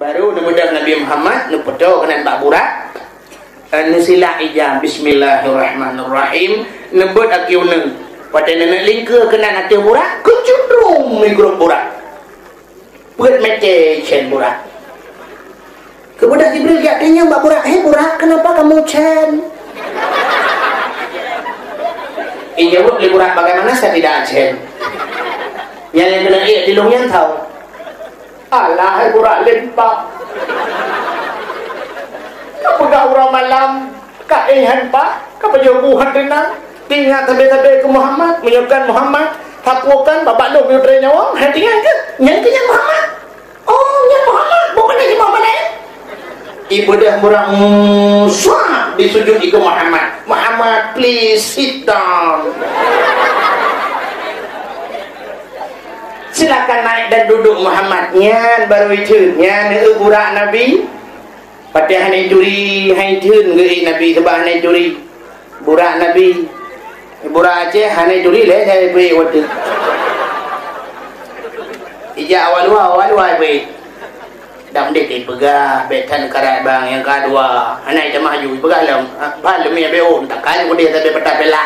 Baru nebedah Nabi Muhammad nepedo kena tak burak. Nusila ijam bismillahirrahmanirrahim. Nebut aki uneng. Pada nenek lingka kena nanti burak, kecundrung ni grup burak. Buat mece cen burak. Kemudian Jibril katanya Mbak Burak, "Hei Burak, kenapa kamu cen?" Jawab li Burak, "Bagaimana saya tidak cen?" Yang kena di lungnya tahu. Alah, hai Burak lempak. Kamu dah orang malam, kak pak, kamu jauhan renang, tinggal tabe-tabe ke Muhammad, menyebutkan Muhammad, tapukan bapak lu biudre nyawang, tinggal ke? Yang Muhammad. Oh, yang Muhammad, bukan lagi Muhammad Ibu dah murah swat disujud ke Muhammad. Muhammad, please sit down. Silakan naik dan duduk Muhammad. Nyan baru itu. Nyan burak Nabi. Pada hanai juri, hanai tun ke Nabi sebab hanai juri. Burak Nabi. Burak Aceh hanai juri le saya beri waktu. Ija awal beri. Dah mendek pegah betan karat bang yang kedua. Hanai jemaah ju pegah lam. Bal mi beo tak kali ko dia tapi petah bela.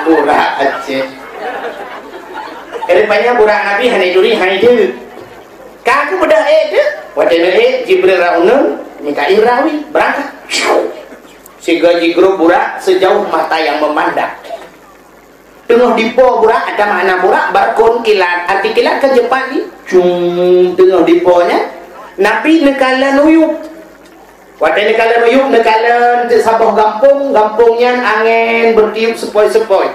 Burak Aceh. Rupanya burak Nabi hanai juri hanai tu. Kaku budak tu. Waktu Jibril raunun minta irawi berangkat. Sehingga Jibril burak sejauh mata yang memandang. Tengah dipo burak ada makna burak barkon kilat. Arti kilat ke Jepang ni. Tengah diponya. Nabi nekalan uyup. Waktu nekalan uyup nekalan sabah gampungnya angin bertiup sepoi-sepoi.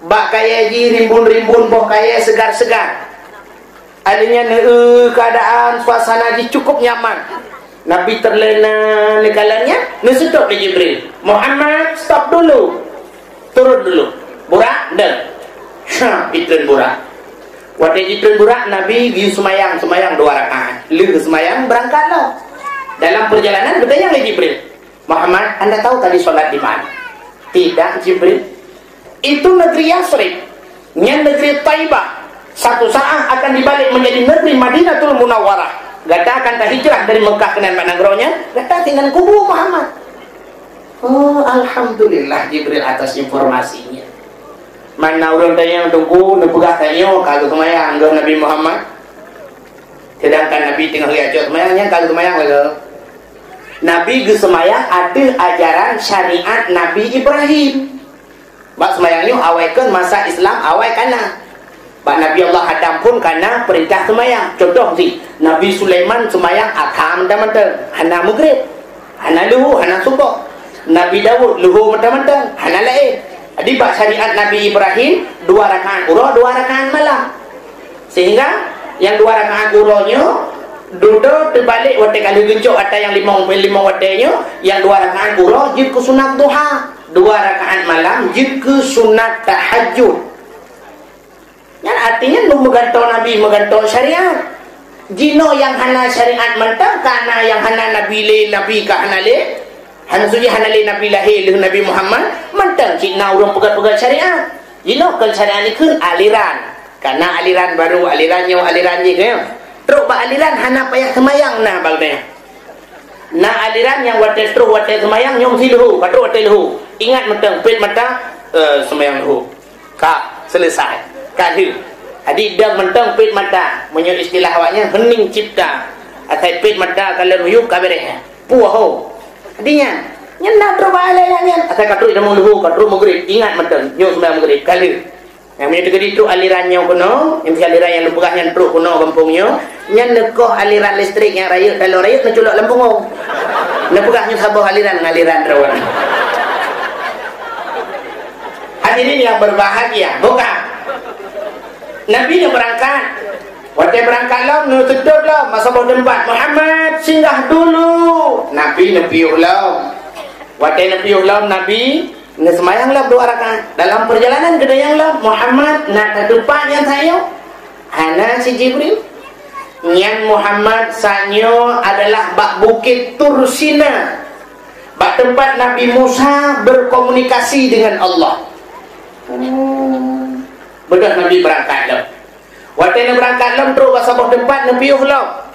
Bak kaya ji rimbun-rimbun boh kaya segar-segar. Adanya keadaan suasana ji cukup nyaman. Nabi terlena nekalannya, nesedok di Jibril. Muhammad, stop dulu. Turun dulu. Burak, dan. Itun burak. Waktu itun burak, Nabi pergi semayang 2 rakaat. Lalu semayang berangkatlah. Dalam perjalanan bertanya oleh Jibril. Muhammad, Anda tahu tadi solat di mana? Tidak, Jibril. Itu negeri Yasrib, yang negeri Taibah. Satu saat akan dibalik menjadi negeri Madinatul Munawwarah. Gata akan hijrah dari Mekah ke Nagronya. Gata tinggal kubur Muhammad. Oh, alhamdulillah Jibril atas informasinya. Mana orang tanya tunggu nepegah tanya kalau semayang dengan Nabi Muhammad. Sedangkan Nabi tengah lihat semayangnya kalau semayang lagi. Nabi ke semayang ada ajaran syariat Nabi Ibrahim. Bak semayangnya awaikan masa Islam awai kana. Bak Nabi Allah Adam pun kana perintah semayang. Contoh si Nabi Sulaiman semayang akam mentang-mentang, hana maghrib, hana luhu, hana subuh. Nabi Dawud luhu mentang-mentang, hana lain. Jadi bak syariat Nabi Ibrahim 2 rakaat urah, 2 rakaat malam. Sehingga yang 2 rakaat urahnya duduk terbalik waktu kali gencok atau yang 5 watenya, yang 2 rakaat urah jika sunat duha. 2 rakaat malam jika sunat tahajud. Yang artinya menggantau Nabi, menggantau syariat. Jino yang hana syariat mentang kana yang hana Nabi le Nabi ka hana le. Hana suji hana le Nabi lahir le Nabi Muhammad mentang cina urang pegat-pegat syariat. Jino kan syariat ni kan aliran. Karena aliran baru alirannya aliran je kan. Teruk ba aliran hana payah semayang nah bagnya. Nah aliran yang watel terus watel semayang nyom si lehu, patru watel lehu. Ingat mentang pet mata semayang lehu. Kak selesai. Kak hu. Adi dah mentang pet mata. Menurut istilah awaknya hening cipta. Atai pet mata kalau lehu kabere. Puah ho. Adinya nyena terus ba aliran. Atai katru ida mau lehu, katru maghrib. Ingat mentang nyom semayang maghrib kali. Yang menyebut itu alirannya kuno, yang aliran yang lembugahnya teruk kuno kampungnya, yang nekoh aliran listrik yang rayut kalau rayut menculok lembung. Lembugahnya sabah aliran rawan. Hadirin yang berbahagia, bukan? Nabi yang berangkat, waktu berangkat lah, nutup lah, masa bawa tempat Muhammad singgah dulu. Nabi nepiuh lah, waktu nepiuh lah Nabi. Semayanglah 2 rakaat. Dalam perjalanan kedayanglah Muhammad nak ke depan yang saya hana si Jibril. Yang Muhammad sanyo adalah bak bukit Tursina, bak tempat Nabi Musa berkomunikasi dengan Allah. Bedah Nabi berangkat lah. Waktu Nabi berangkat lah terus sabah tempat Nabi Allah.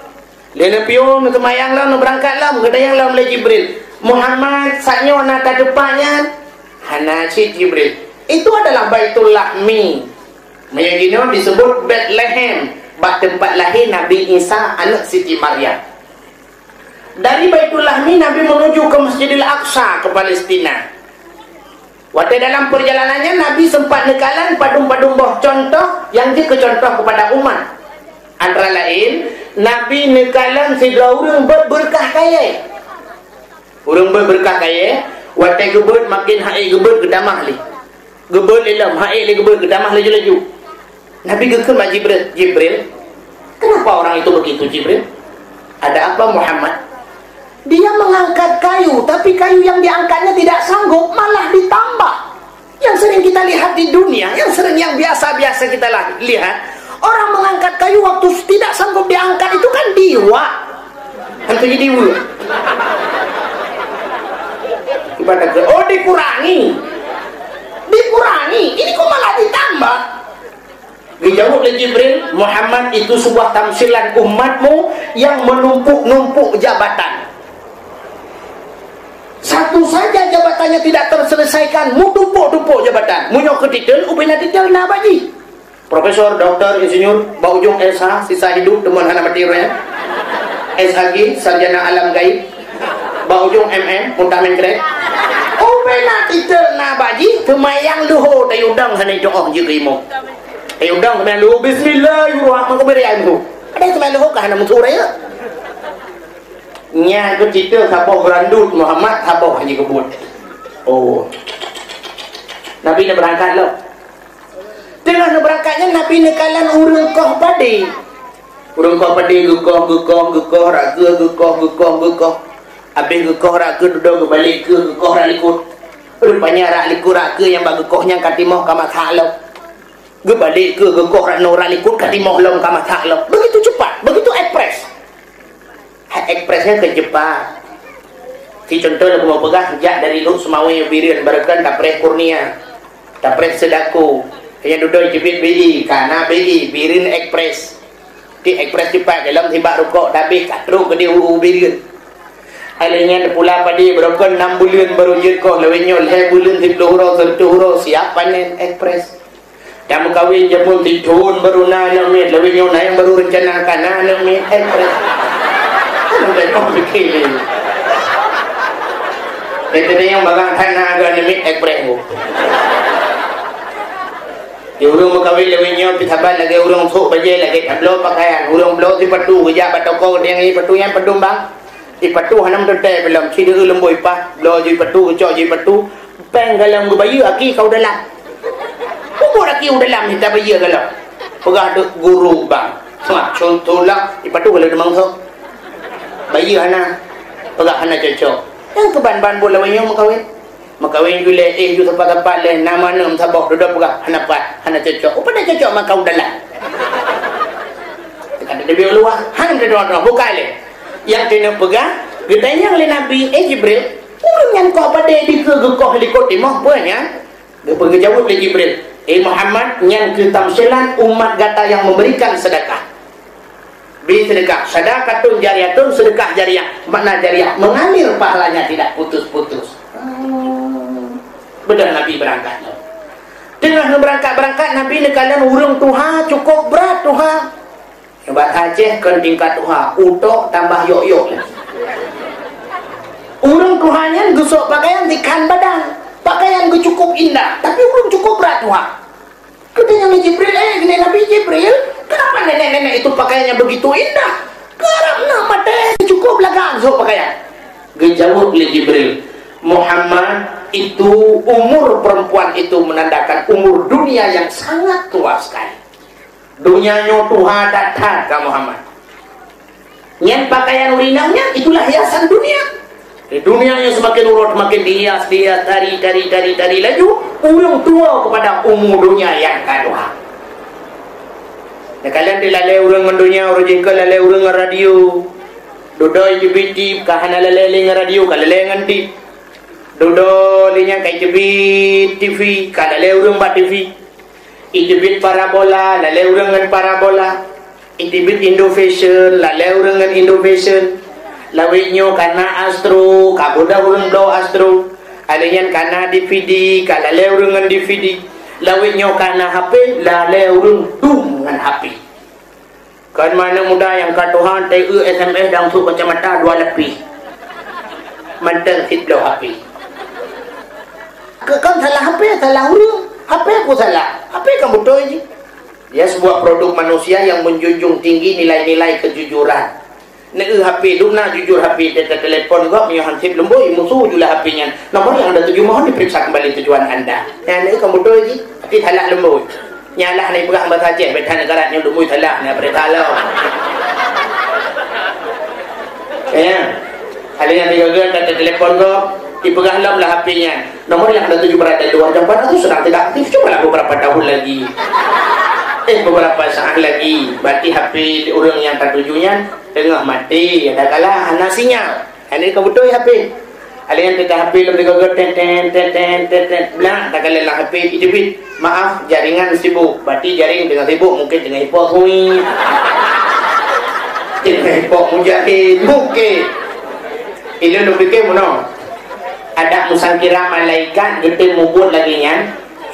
Lena pion nak mayang lah, nak berangkat lah, mengadayang lah oleh Jibril. Muhammad saknyo nak depannya hana si Jibril. Itu adalah Baitul Lahmi. Yang disebut Bethlehem, bak tempat lahir Nabi Isa anak Siti Maryam. Dari Baitul Lahmi Nabi menuju ke Masjidil Aqsa ke Palestina. Waktu dalam perjalanannya Nabi sempat nekalan padung-padung boh contoh yang dicontoh kepada umat. Antara lain Nabi nekalan segala orang berberkah kaya. Orang berberkah kaya, waktu gebet makin hai gebet gedamah li. Gebet lelam hai li gebet gedamah laju-laju. Nabi geker mak Jibril, kenapa orang itu begitu Jibril? Ada apa Muhammad? Dia mengangkat kayu, tapi kayu yang diangkatnya tidak sanggup, malah ditambah. Yang sering kita lihat di dunia, yang biasa-biasa kita lihat, orang mengangkat kayu waktu tidak sanggup diangkat itu kan diwa. Hantu jadi diwa. Ibadah dikurangi. Ini kok malah ditambah. Dijawab oleh Jibril, Muhammad itu sebuah tamsilan umatmu yang menumpuk-numpuk jabatan. Satu saja jabatannya tidak terselesaikan, mu tumpuk-tumpuk jabatan. Mu nyok ke titel, ubina titel na baji. Profesor, doktor, insinyur, bau ujung SH, sisa hidup, temuan hana materialnya. SHG, sarjana alam gaib. Bau ujung MM, muntah mengkret. Ubina titel na baji, temayang luho, tayudang hana itu oh juga imo. Tayudang temayang luho, bismillahirrahmanirrahim, kuberian tu. Ada yang temayang luho, kahana musurah ya. Nya ke cerita sapoh berandut Muhammad sapoh haji kebut. Oh. Nabi nak berangkat lah. Tengah nak berangkatnya Nabi nekalan urang koh padi. Urang koh padi gekoh raga gekoh. Habis gekoh raga duduk balik ke gekoh rak likut. Rupanya rak likut raga yang bagi gekohnya katimah kamat halau. Gebalik ke gekoh rak no rak likut katimah long kamat halau. Begitu cepat, begitu ekspres. Ekspresnya kecepat. Si contoh aku mau pegang jak dari Luk Semawi Birin barakan Tapreh Kurnia, Tapreh Sedaku, yang duduk jepit BI, karena BI Birin Ekspres. Di Ekspres cepat dalam tibak rokok habis katru ke dia Birin. Alihnya pula padi barakan 6 bulan baru jirkoh lewenya 2 bulan 10 huruf siap panen Ekspres. Dan kawin jamun tidun baru nak mit lewenya yang baru rencanakan nak mit Ekspres. Udah complicated. Itu yang bagang tanah agak limit ekspres bu. Di urung makawin lewinyo pitaban lagi urung sok baje lagi tablo pakaian urung blow di patu kerja batoko yang ini patu yang pedum bang. Di patu hanam tete belum ciri lemboi pa blow di patu cok di patu penggalam bayu aki kau dalam. Kubur aki dalam kita bayu galau. Pegah dek guru bang. Semua contoh lah di patu kalau demang sok. Bayi hana pegak hana cocok yang keban-ban bola wanyong makawin gule ju tempat-tempat le nama nam sabok duduk pegak hana pat hana cocok pada cocok makau dalam ada dia luar hana duduk bukan le yang kena pegak gedanya oleh Nabi Jibril urang yang kau pada di ke gekoh likut timah punya dia pergi jawab oleh Jibril Muhammad yang ketamsilan umat gata yang memberikan sedekah. Beri sedekah, sedekatun jariyatun, sedekah jariyah. Makna jariyah mengalir pahalanya tidak putus-putus. Benar Nabi berangkat. Tengah berangkat Nabi nekalan urang tuha cukup berat tuha. Hebat Aceh kan tingkat tuha, utok tambah yok-yok. Urang tuhanya gusok pakaian dikan badan, pakaian cukup indah, tapi urang cukup berat tuha. Katanya Jibril, Nabi Jibril, kenapa nenek-nenek itu pakaiannya begitu indah? Karena mata cukup lagang so pakaian. Dijawab oleh Jibril, Muhammad itu umur perempuan itu menandakan umur dunia yang sangat tua sekali. Dunianya Tuhan datang ke Muhammad. Yang pakaian urinangnya itulah hiasan dunia. Di dunianya semakin urut, makin dihias, tari laju, urung tua kepada umur dunia yang kedua. Nah, kalian dilalai urang mendunia, urang jengkel lalai urang radio. Dudoi jebiti kahana lalai radio, kalalai nganti. Dudoi nya kai jebit TV, kalalai urang ba TV. Ijebit parabola, lalai urang ngan parabola. Itibit Indo Fashion, lalau dengan Indo Fashion, lawitnya karena Astro, kabuda urang blow Astro, alian karena DVD, kalalau dengan DVD, lawitnya karena HP, lalau urang dengan HP. Kan mana muda yang katuhan TU SMS dan su kacamata 2 lebih. Manteng sit blow HP. Kan salah HP, salah urang. HP aku salah. HP kan betul je. Dia sebuah produk manusia yang menjunjung tinggi nilai-nilai kejujuran. Nak HP lu nak jujur HP data telefon juga punya hansip lemboi musuh jual HP-nya. Nomor yang anda tuju mohon diperiksa kembali tujuan anda. Yang nak kamu betul je. Tapi halak lemboi. Nyalah ni pegang bahasa Aceh betan negara ni lemboi halak ni apa talau. Ya. Hal yang digagal data telefon kau dipegang lah HP-nya. Nomor yang anda tuju berada luar jangkauan itu sedang tidak aktif. Cubalah beberapa tahun lagi. Beberapa saat lagi berarti HP orang yang tertujunya tengah mati, ada kalah hana sinyal. Ini kau betul HP. Alian kita HP lebih gagal ten belah tak kalah HP idibit. Maaf jaringan sibuk. Berarti jaring dengan sibuk mungkin dengan hipok hui. Dengan hipok mujahid mungkin. Ini lebih ke mana? Ada musangkira malaikat gede mubut lagi nya.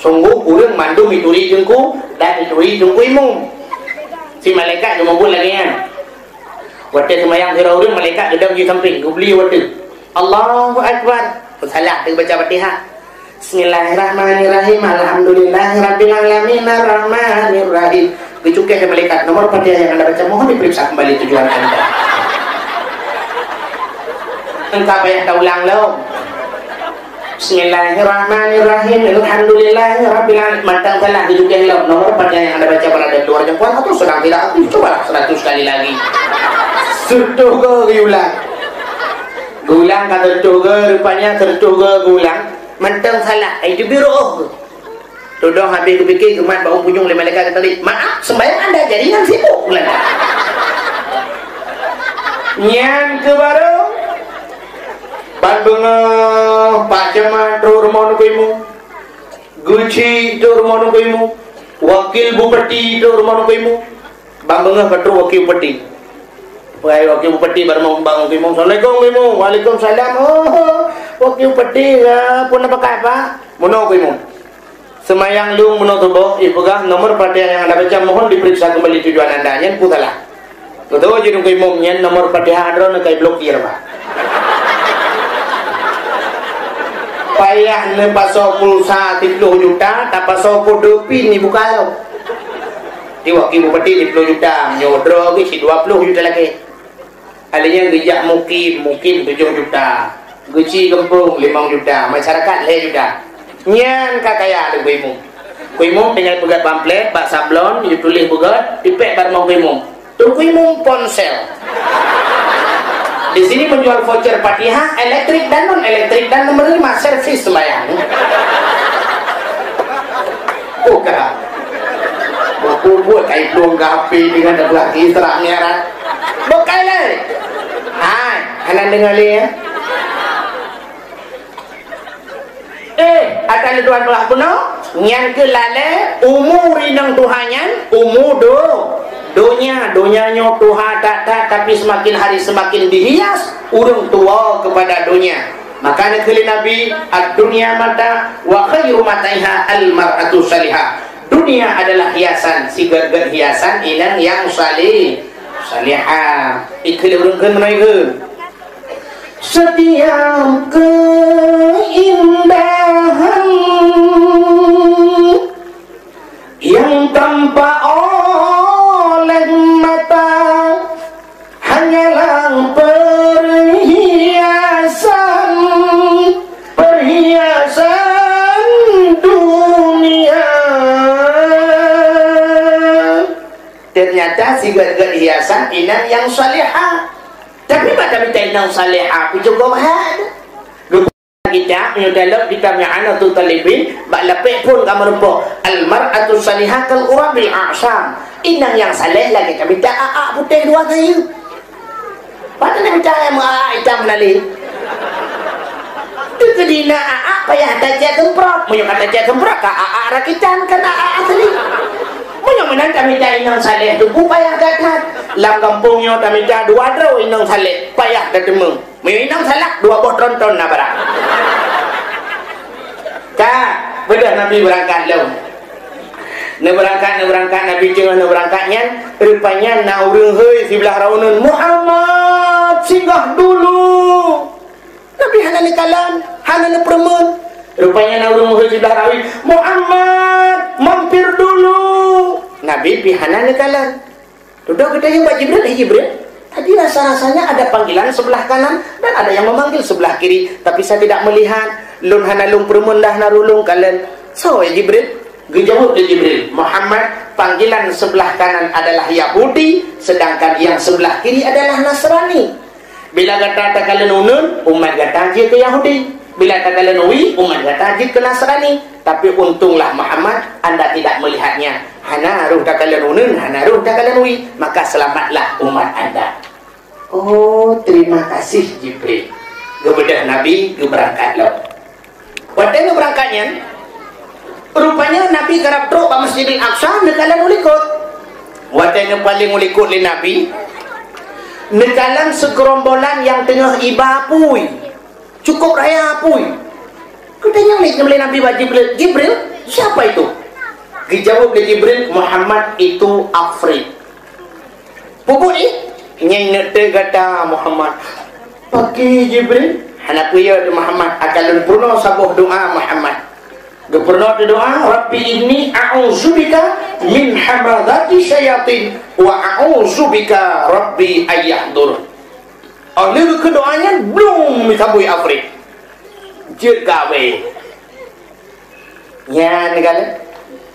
Sungguh urang mandu mituri jengku dan mituri jengku imum. Si malaikat dia mabul lagi kan. Waktu semayang sira urang malaikat gedang di samping, gubli waktu. Allahu akbar. Salah dia baca Fatihah. Bismillahirrahmanirrahim. Alhamdulillahirabbil alamin arrahmanir rahim. Dicukai ke malaikat nomor Fatihah yang Anda baca mohon diperiksa kembali tujuan Anda. Engkau payah tak ulang lo. Bismillahirrahmanirrahim. Alhamdulillahirabbil alamin. Mantang salah dijukai lo. Nomor Fatihah yang Anda baca pada luar jangkauan atau sedang tidak aktif. Cobalah 100 kali lagi. Sertuh ke ulang. Gulang kata sertuh ke rupanya sertuh ke gulang. Mantang salah. Itu biru. Tudong habis kupikir kemat bau punjung lima malaikat kata tadi. Maaf sembahyang Anda jaringan sibuk. Nyan ke baru. Bandung Pak Camat rumah nukuimu, Guci itu rumah nukuimu, Wakil Bupati itu rumah nukuimu, Bandung Petro Wakil Bupati, Wakil Bupati baru mau bangun nukuimu. Assalamualaikum nukuimu, Waalaikumsalam. Oh Wakil Bupati pun apa apa? Mono nukuimu. Semayang lu mono tubuh, ibugah nomor Fatihah yang Anda baca mohon diperiksa kembali tujuan Anda. Nyen putalah. Betul je nukuimu nyen nomor Fatihah adron kai blokir pak. Payah ne pasok pulsa 30 juta tak pasok kodopin ni buka lo. Di Wakil Bupati 30 juta, nyodro ke si 20 juta lagi. Alinya gejak mukim 7 juta. Guci Gempung 5 juta, masyarakat le juta. Nyan kakaya ada kuimu. Kuimu tinggal pegat pamflet, bak sablon, you tulis pegat, dipek bar mau kuimu. Tu kuimu ponsel. Di sini menjual voucher Fatihah, elektrik dan non elektrik dan menerima servis sembahyang. Bukan. Buat kain peluang gapi dengan terbelah istirahat nyarat. Bukan le. Hai, anak dengar le ya. Akan tuan belah puno, nyan ke lale umur inang Tuhannya, umur dunyanya Tuhan tak tapi semakin hari semakin dihias urang tua kepada dunia. Makanya kali Nabi ad-dunya mata wa khairu mataiha al-mar'atu salihah. Dunia adalah hiasan, sigar-gar hiasan inang yang salihah. Ikli urang keun menaikeun. Setiap keindahan yang tampak oleh mata hanyalah perhiasan dunia. Ternyata si gar-gar hiasan inang yang salihah. Tapi pada kita inang salihah aku juga mahal. Kita dalam kita ma'ana tu talibin bak lapik pun kamu rempok al-mar'atu salihah kal urabil a'sam. Inang yang salih lagi kami tak putih dua kayu. Pada nak minta yang hitam nali. Tu kedina payah tajak gemprot. Mu kata tajak gemprot ka rakitan kan asli. Mu yang menang tamita inang saleh tu payah gatat. Lam kampungnya tamita dua draw inang saleh payah ketemu. May inang salak dua bot tonton na barang. Kak, bedah Nabi berangkat lalu. Berangkat Nabi jangan berangkatnya rupanya nak urang heuy sebelah raunan Muhammad singgah dulu. Nabi hana nikalan, hana permen. Rupanya nak urang heuy sebelah rawi Muhammad mampir dulu. Nabi pihana nikalan. Duduk kita yang Pak Jibril. Tadi rasa-rasanya ada panggilan sebelah kanan dan ada yang memanggil sebelah kiri, tapi saya tidak melihat. Lun hana lung permen dah narulung kalian. So Jibril Gejawab Jibril, Muhammad, panggilan sebelah kanan adalah Yahudi, sedangkan yang sebelah kiri adalah Nasrani. Bila kata kalian unun, umat kata je ke Yahudi. Bila kata kalian uwi, umat kata je ke Nasrani. Tapi untunglah Muhammad, anda tidak melihatnya. Hana ruh tak kalian unun, hana ruh tak kalian uwi, maka selamatlah umat anda. Oh, terima kasih Jibril. Gebedah Nabi, geberangkat lo. Waktu berangkatnya, rupanya Nabi kerap truk ke Masjidil Aqsa nekalan ulikut. Watanya paling ulikut li Nabi nekalan segerombolan yang tengah iba apui. Cukup raya apui. Katanya oleh Nabi Jibril, siapa itu? Dijawab oleh Jibril, Muhammad itu Afrik. Pupuk ni nyai nete kata Muhammad. Pagi Jibril, anak kuya tu Muhammad akalun purno sabuh doa Muhammad. Gepernah doa, Rabbi inni a'udzubika min hamadati syayatin wa a'udzubika Rabbi ayyahdur. Oleh kedoanya belum misabui Afrik. Jekawe. Nyan kala.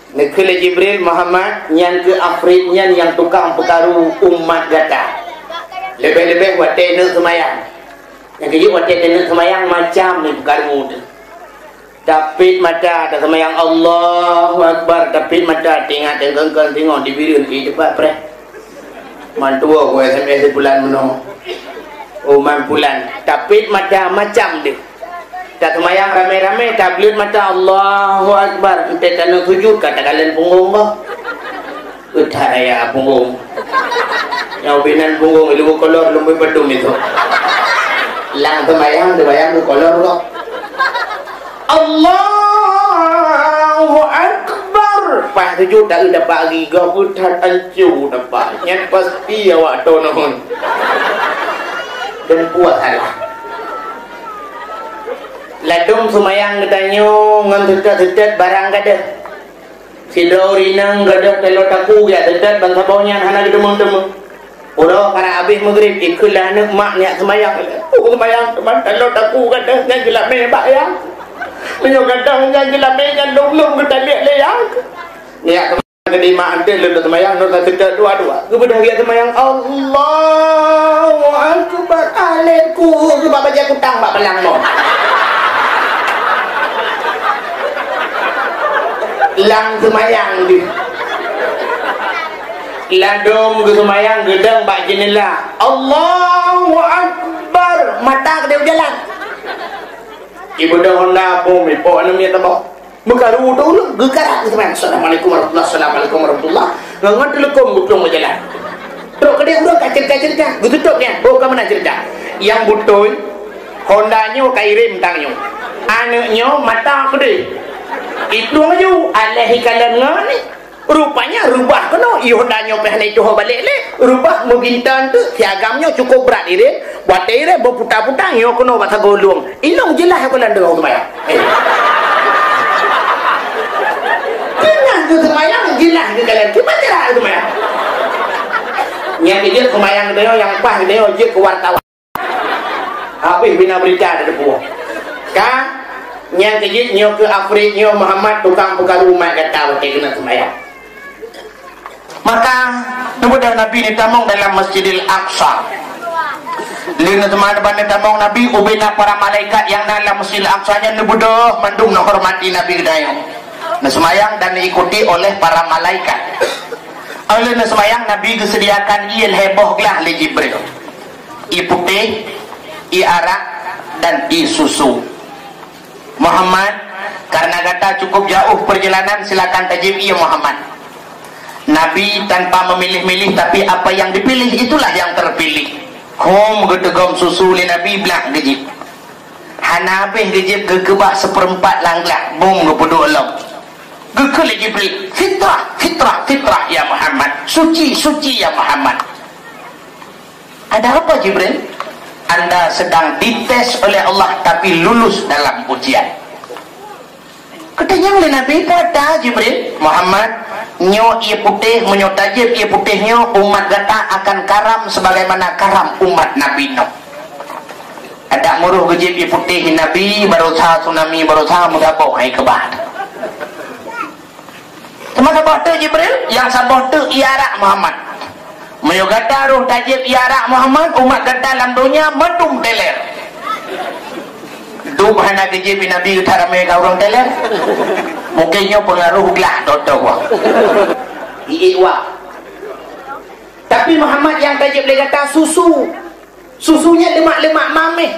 Nekele Jibril Muhammad nyan ke Afrik nyan yang tukang perkaru umat gata. Lebih-lebih wate nak semayang. Yang kejut wate nak semayang macam ni perkaru tu. Tapit mata ada sama yang Allahu Akbar. Tapit mata tengok di video ni cepat pre. Mantua gue SMS bulan menong. Uman bulan. Tapit mata macam dia. Tak sama yang ramai-ramai tablet mata Allahu Akbar. Entah tanah sujud kata kalian punggung kau. Udah ya punggung. Yang binan punggung ilu kolor lumbai pedum itu. Lang temayang tu kolor kau. Allahu Akbar. Pas sujud tak dapat lagi kau putar ancu dapat. Yang pasti awak tonton. Dan puas Allah. Ladung sumayang katanya ngan tetet barang kada. Sidau rinang kada telur taku ya tetet bangsa baunya hana gedemung-demung. Udah para habis maghrib ikulah anak mak niat semayang. Semayang teman telur taku kada ngan gelap mebak ya. Menyok kadang yang jelas mengan long-long kita lihat leyak. Niat kedima ante lu semayang nu kita dua-dua. Kepada dia semayang Allahu Akbar alaiku sebab baca kutang bak belang mo. Lang semayang di. Ladung ke semayang gedang bak jenela. Allahu Akbar mata dia jalan. Ibu dah Honda pun mipo anu miat apa? Mekaru dulu gegarak teman. Assalamualaikum warahmatullahi. Ngangat telekom butung berjalan. Terus ke dia udah kacir-kacir kan. Gututup dia. Oh kamu nak cerita. Yang butul Hondanya kairim tangnya. Anaknya mata gede. Itu aja alih kalan ngani. Rupanya rubah kena Yondanya pehna itu balik le. Rubah mugintan tu piagamnya cukup berat ire. Buat ire berputar-putar yo kena bata golong. Ilong jelas aku landang tu bayang. Jangan tu semayang jelas ke kalian. Cuma jelas tu bayang. Yang dia semayang dia yang pas dia je ke wartawan. Habis bina berita ada buah. Kan yang kejit nyo ke Afrik nyo Muhammad tukang perkara umat kata waktu kena semayang. Maka kemudian Nabi ditamung dalam Masjidil Aqsa. Lina teman-teman ditamung Nabi ubina para malaikat yang dalam Masjidil Aqsa nya nebudoh mendung nak hormati Nabi gedayang. Semayang dan diikuti oleh para malaikat. Oleh semayang Nabi disediakan il heboh gelah li Jibril. I putih, i arak dan i susu. Muhammad karena kata cukup jauh perjalanan silakan tajib iya Muhammad. Nabi tanpa memilih-milih, tapi apa yang dipilih itulah yang terpilih. Hom gedegom susu li Nabi belak gejib. Hana habis gejib gekebah seperempat langlah. Bum gepudu Allah. Gekeli Jibril. Fitrah, fitrah, fitrah ya Muhammad. Suci, suci ya Muhammad. Ada apa Jibril? Anda sedang dites oleh Allah tapi lulus dalam ujian. Katanya oleh Nabi pada Jibril, Muhammad, nyo ia putih, menyo tajib ia putihnya, umat gata akan karam sebagaimana karam umat Nabi Nuh. Ada muruh gejib ia putih Nabi, berusaha tsunami, berusaha mengabok hai kebah. Cuma sabah tu Jibril, yang sabah tu iarak Muhammad. Menyo gata ruh tajib iarak Muhammad, umat gata dalam dunia medum teler. Tu bahana gejib Nabi utara mereka orang teler. Mungkinnya pengaruh gelah toto wah. Iiwa. Tapi Muhammad yang tajib dia kata susu. Susunya lemak-lemak mameh.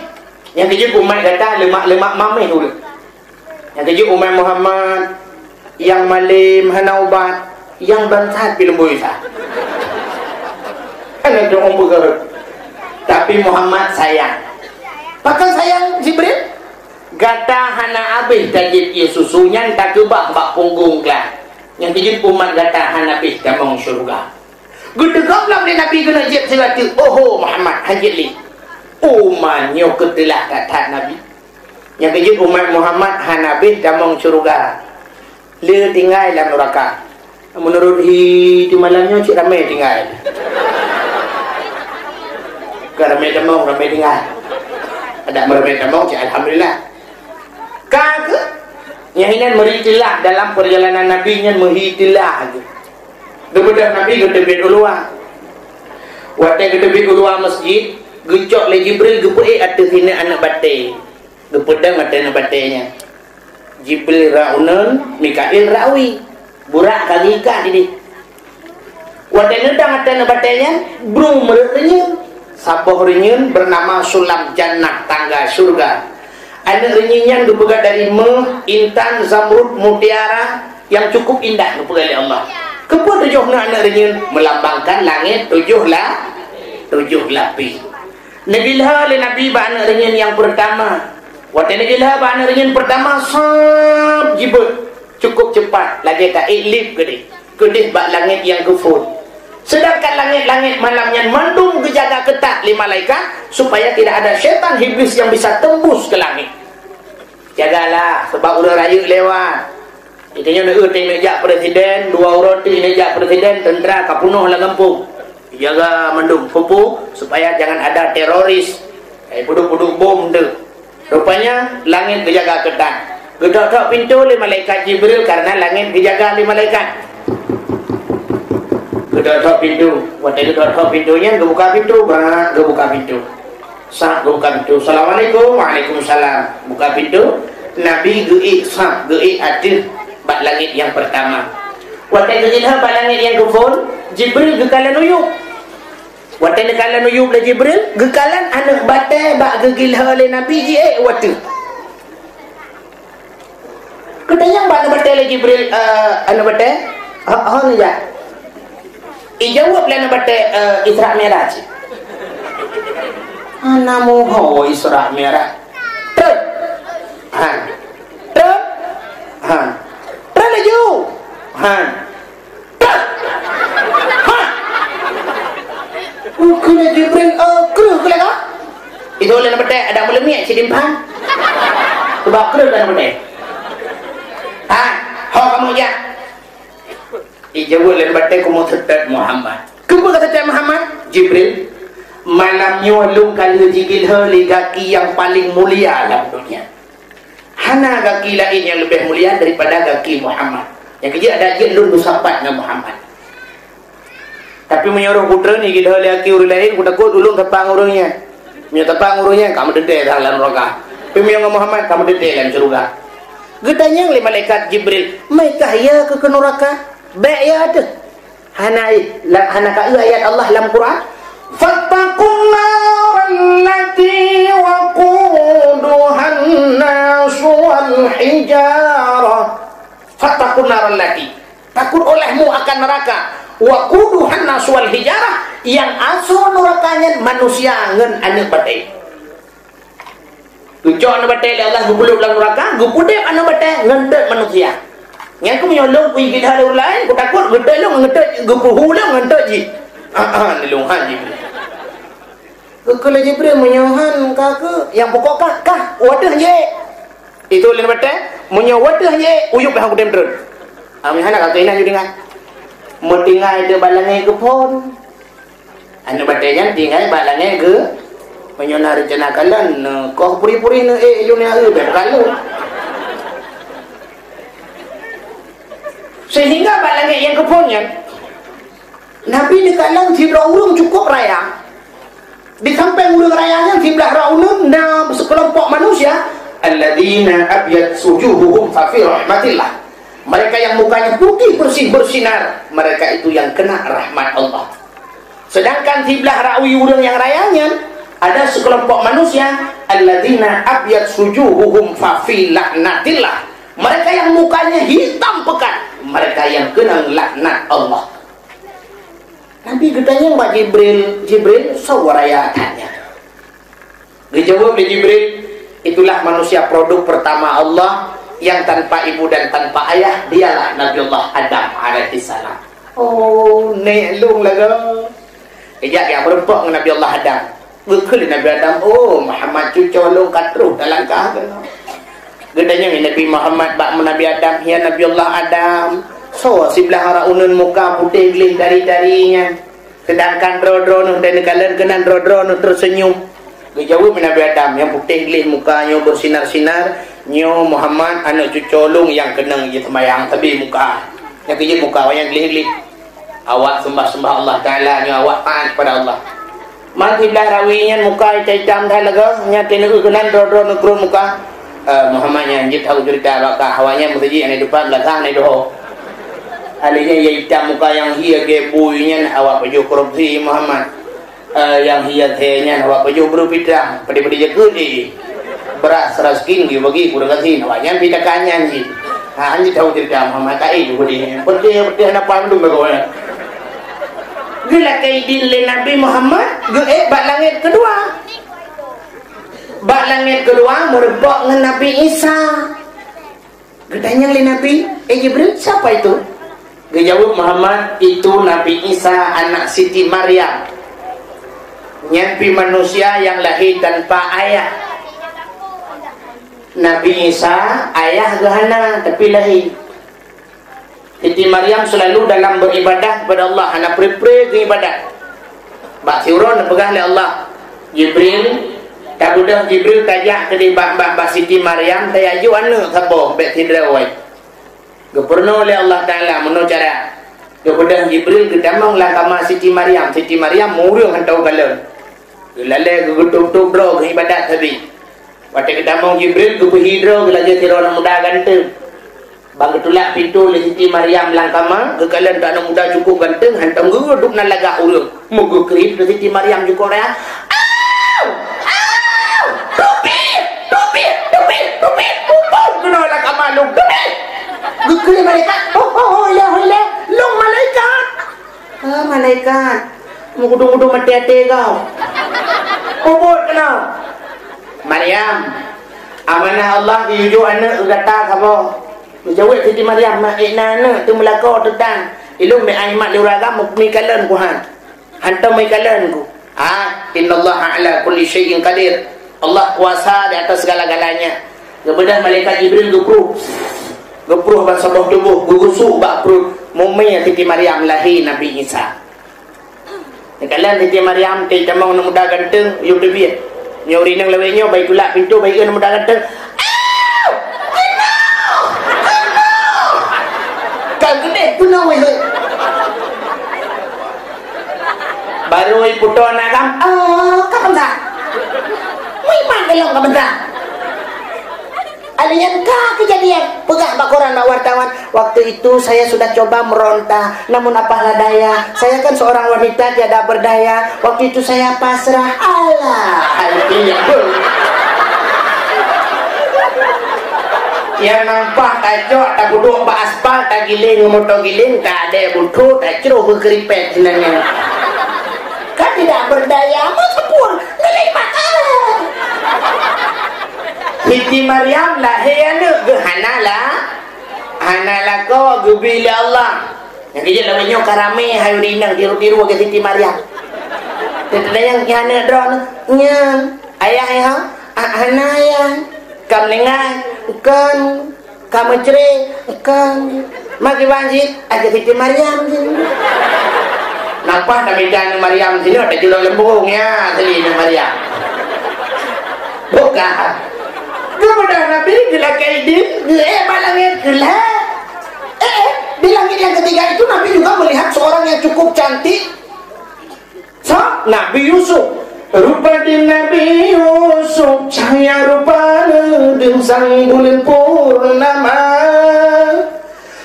Yang tajib umat kata lemak-lemak mameh dulu. Yang tajib umat Muhammad yang malim hana ubat, yang bantat film boisa. Kan ada orang bergerak. Tapi Muhammad sayang. Pakai sayang Jibril. Gata hana habis tajib ia susunya tak kebah bak punggung kelah. Yang tajib umat gata hana habis damang syurga. Gedegaplah oleh Nabi kena jib serata. Oh Muhammad hajit li. Umannya ketelah kata Nabi. Yang tajib umat Muhammad hana habis damang syurga. Dia tinggal dalam neraka. Menurut di malamnya cik ramai tinggal. Ke ramai damang ramai tinggal. Ada ramai damang cik alhamdulillah. Kagak yang ini meritilah dalam perjalanan Nabi nya meritilah aja. Kemudian Nabi ke tepi ulua. Waktu ke tepi ulua masjid, gecok le Jibril gepuik atas sini anak batai. Gepedang atas anak batainya. Jibril raunan, Mikail rawi. Burak kali ikat ini. Waktu nedang atas anak batainya, brum merenyun. Sabuh renyun bernama Sulam Jannah, tangga surga. Ada renyinyan dipegang dari intan, zamrud, mutiara yang cukup indah dipegang oleh Allah. Kepo tujuh anak renyin melambangkan langit tujuh lapis. Nagilah oleh Nabi anak renyin yang pertama. Waktu nagilah anak renyin pertama sab jibut cukup cepat lagi tak iklip kedih bak langit yang kefur. Sedangkan langit-langit malamnya mandum kejaga ketat lima malaikat supaya tidak ada syaitan iblis yang bisa tembus ke langit. Jagalah sebab udah raya lewat. Itanya nak nejak presiden, dua roti nejak presiden, tentera kapunuh lah kampung. Jaga mandum kupu supaya jangan ada teroris. Puduk-puduk bom tu. Rupanya langit kejaga ketat. Gedok-gedok pintu oleh malaikat Jibril karena langit dijaga oleh malaikat. Gedok-gedok pintu. Waktu gedok-gedok pintunya, gebuka pintu, gebuka pintu. Sah buka pintu. Assalamualaikum. Waalaikumsalam. Buka pintu. Nabi geik sah geik adil bak langit yang pertama. Waktu geilha bak langit yang kufur, Jibril gekalan uyup. Waktu gekalan uyup lah Jibril, gekalan anak batai bak geilha oleh Nabi je waktu. Katanya bak anak batai lah Jibril anak batai. Ha ni ja. Ijawab lah anak batai Isra Mi'raj. Anamu ho Isra Mi'raj. Truk. Han. Truk. Han. Truk laju. Han. Truk. Han. Kena Jibril kru ke lah. Itu oleh nama dek ada mulai miak sidimpan. Sebab kru kan nama dek. Han. Ho kamu ya. Ijawab oleh nama dek kamu tetap Muhammad. Kenapa kata tetap Muhammad? Jibril. Malamnya lung kali jigil heli gaki yang paling mulia dalam dunia. Hana gaki lain yang lebih mulia daripada gaki Muhammad. Yang kerja ada je lung bersahabat dengan Muhammad. Tapi menyuruh putra ni gil heli gaki orang lain, ku takut ulung tepang orangnya. Punya tepang orangnya, kamu dedek dalam neraka. Tapi menyuruh Muhammad, kamu dedek dalam surga. Getanya oleh malaikat Jibril, mereka ya ke neraka? Baik ya ada. Hana ka ayat Allah dalam Quran. فاتقوا النار التي وقودها الناس والحجارة. Fattaqun nar allati. Takut olehmu akan neraka waquduhan nas wal hijarah, yang asal nerakanya manusia ngan anak batai. Tujuh anak batai Allah gubuluk dalam neraka, gupudep anak batai ngentet manusia. Yang aku menyolong pergi kita ada lain, aku takut getai lu ngentet gupuhu lu ngentet ji. Nilunghan Jibril. Kalau Jibril menyohan kakak yang pokok kah wadah je. Itu lain batai menyo wadah je uyup hang kudem terus. Amihana kata ina judingan. Mentinggal dia balangai ke pon. Anu batanya tinggal balangai ke menyona rencana kalian kau puri-puri ne junia berkalu. Sehingga balangai yang ke ponnya Nabi di kalang tidak urung cukup raya. Di samping urung rayanya sebelah raunun na sekelompok manusia alladzina abyad sujuhuhum fa fi rahmatillah. Mereka yang mukanya putih bersih bersinar, mereka itu yang kena rahmat Allah. Sedangkan sebelah rawi urang yang rayanya ada sekelompok manusia alladzina abyad sujuhuhum fa fi laknatillah. Mereka yang mukanya hitam pekat, mereka yang kena laknat Allah. Nabi katanya Mbak Jibril sawaraya tanya. Dijawab oleh Jibril, itulah manusia produk pertama Allah yang tanpa ibu dan tanpa ayah, dialah Nabiullah Adam alaihissalam. Oh, neklung lagu. Ejak yang berempok dengan Nabiullah Adam. Bekal Nabi Adam, oh Muhammad cucolong katruh dalam kah. Gedanya Nabi Muhammad bak Nabi Adam, ya Nabiullah Adam. So sebelah raunun muka putih gelih dari-darinya. Sedangkan dro-dro dan kalian kena dro-dro tersenyum. Dijawab Nabi Adam yang putih gelih mukanya bersinar-sinar, nyo Muhammad anak cucolong yang kena je semayang tapi muka. Yang kejut muka yang gelih-gelih. Awak sembah-sembah Allah Taala, nyo awak taat kepada Allah. Mati belah rawinya muka hitam dah laga, nya kena kena dro-dro negro muka. Muhammadnya jit tahu cerita bakah hawanya mesti ane depan belakang ane doh. Alinya ya hitam muka yang hia gebuinya awak baju korupsi Muhammad. Yang hia tehnya awak baju berupitra pada-pada jadi beras raskin dia bagi kurang kasih awaknya pitakannya ni. Ha anjit tahu cerita Muhammad kai tu dia. Putih nak pandung bagonya. Gila kaidin le Nabi Muhammad bak langit kedua. Bak langit kedua merebak dengan Nabi Isa. Gedanya oleh Nabi Jibril, siapa itu? Dia jawab Muhammad, itu Nabi Isa anak Siti Maryam. Nyampi manusia yang lahir tanpa ayah. Nabi Isa ayah gahana tapi lahir. Siti Maryam selalu dalam beribadah kepada Allah, anak pre-pre ke ibadat. Bak siuron pegang oleh Allah. Jibril tak udah Jibril tajak ke di bak Siti Maryam tayaju anu sabo bet tidrawai. Gepurno oleh Allah Taala meno cara. Kemudian Jibril kedamang lah kama Siti Maryam. Siti Maryam murung hantau galon. Lale gugutuk-tuk bro ke ibadat tadi. Waktu kedamang Jibril gubuhidro gelaja tirona muda ganteng. Bang ketulak pintu le Siti Maryam langkama kekalan tak muda cukup ganteng hantam guguduk nan lagak urung. Mugu kerip ke Siti Maryam cukup rea. Topi, pupung kena lah kamalung. Topi. Gukuli malaikat. Oh, ilah. Long malaikat. Malaikat. Mengudung-udung mati-hati kau. Puput kena. Maryam. Amanah Allah diujuk anak kata kamu. Menjawab Siti Maryam. Makna anak tu melakau tentang. Ilum me aimat liuragam mikalan ku han. Hantam mikalan ku. Inna Allah ala kulli syai'in qadir. Allah kuasa di atas segala-galanya. Kemudian malaikat Jibril gepruh bak sabah tubuh, gugusuk bak perut mummy Siti Maryam lahir Nabi Isa. Kalian Siti Maryam kita mau muda ganteng, yuk debi. Nyori nang lewenya baik tulak pintu baik muda ganteng. Kan gede tu nak weh. Baru puto nakam. Kapan dah? Memang belum kebentar. Alian kah kejadian pegang bak koran bak wartawan. Waktu itu saya sudah coba meronta, namun apalah daya, saya kan seorang wanita tiada berdaya. Waktu itu saya pasrah. Alah, Yang nampak tajok tak duduk bak aspal tak giling motor giling tak ada butuh tak ceruh berkeripet sebenarnya. Kan tidak berdaya masa pun ngelai makan. Siti Maryam lahir anak ke Hanalah kau ke bila Allah. Yang kerja namanya karame hayu dinang tiru-tiru ke Siti Maryam. Yang anak drone nya ayah ya Hana ya kam lengan kan kamu cerai kan maki banjir ada Siti Maryam nampak kami dan Maryam sini ada jual lembung ya selina Maryam bukan kemudian Nabi bila kaidin malangnya gelah di langit yang ketiga itu Nabi juga melihat seorang yang cukup cantik Nabi Yusuf. Rupa di Nabi Yusuf cahaya rupanya dan sang bulan purnama.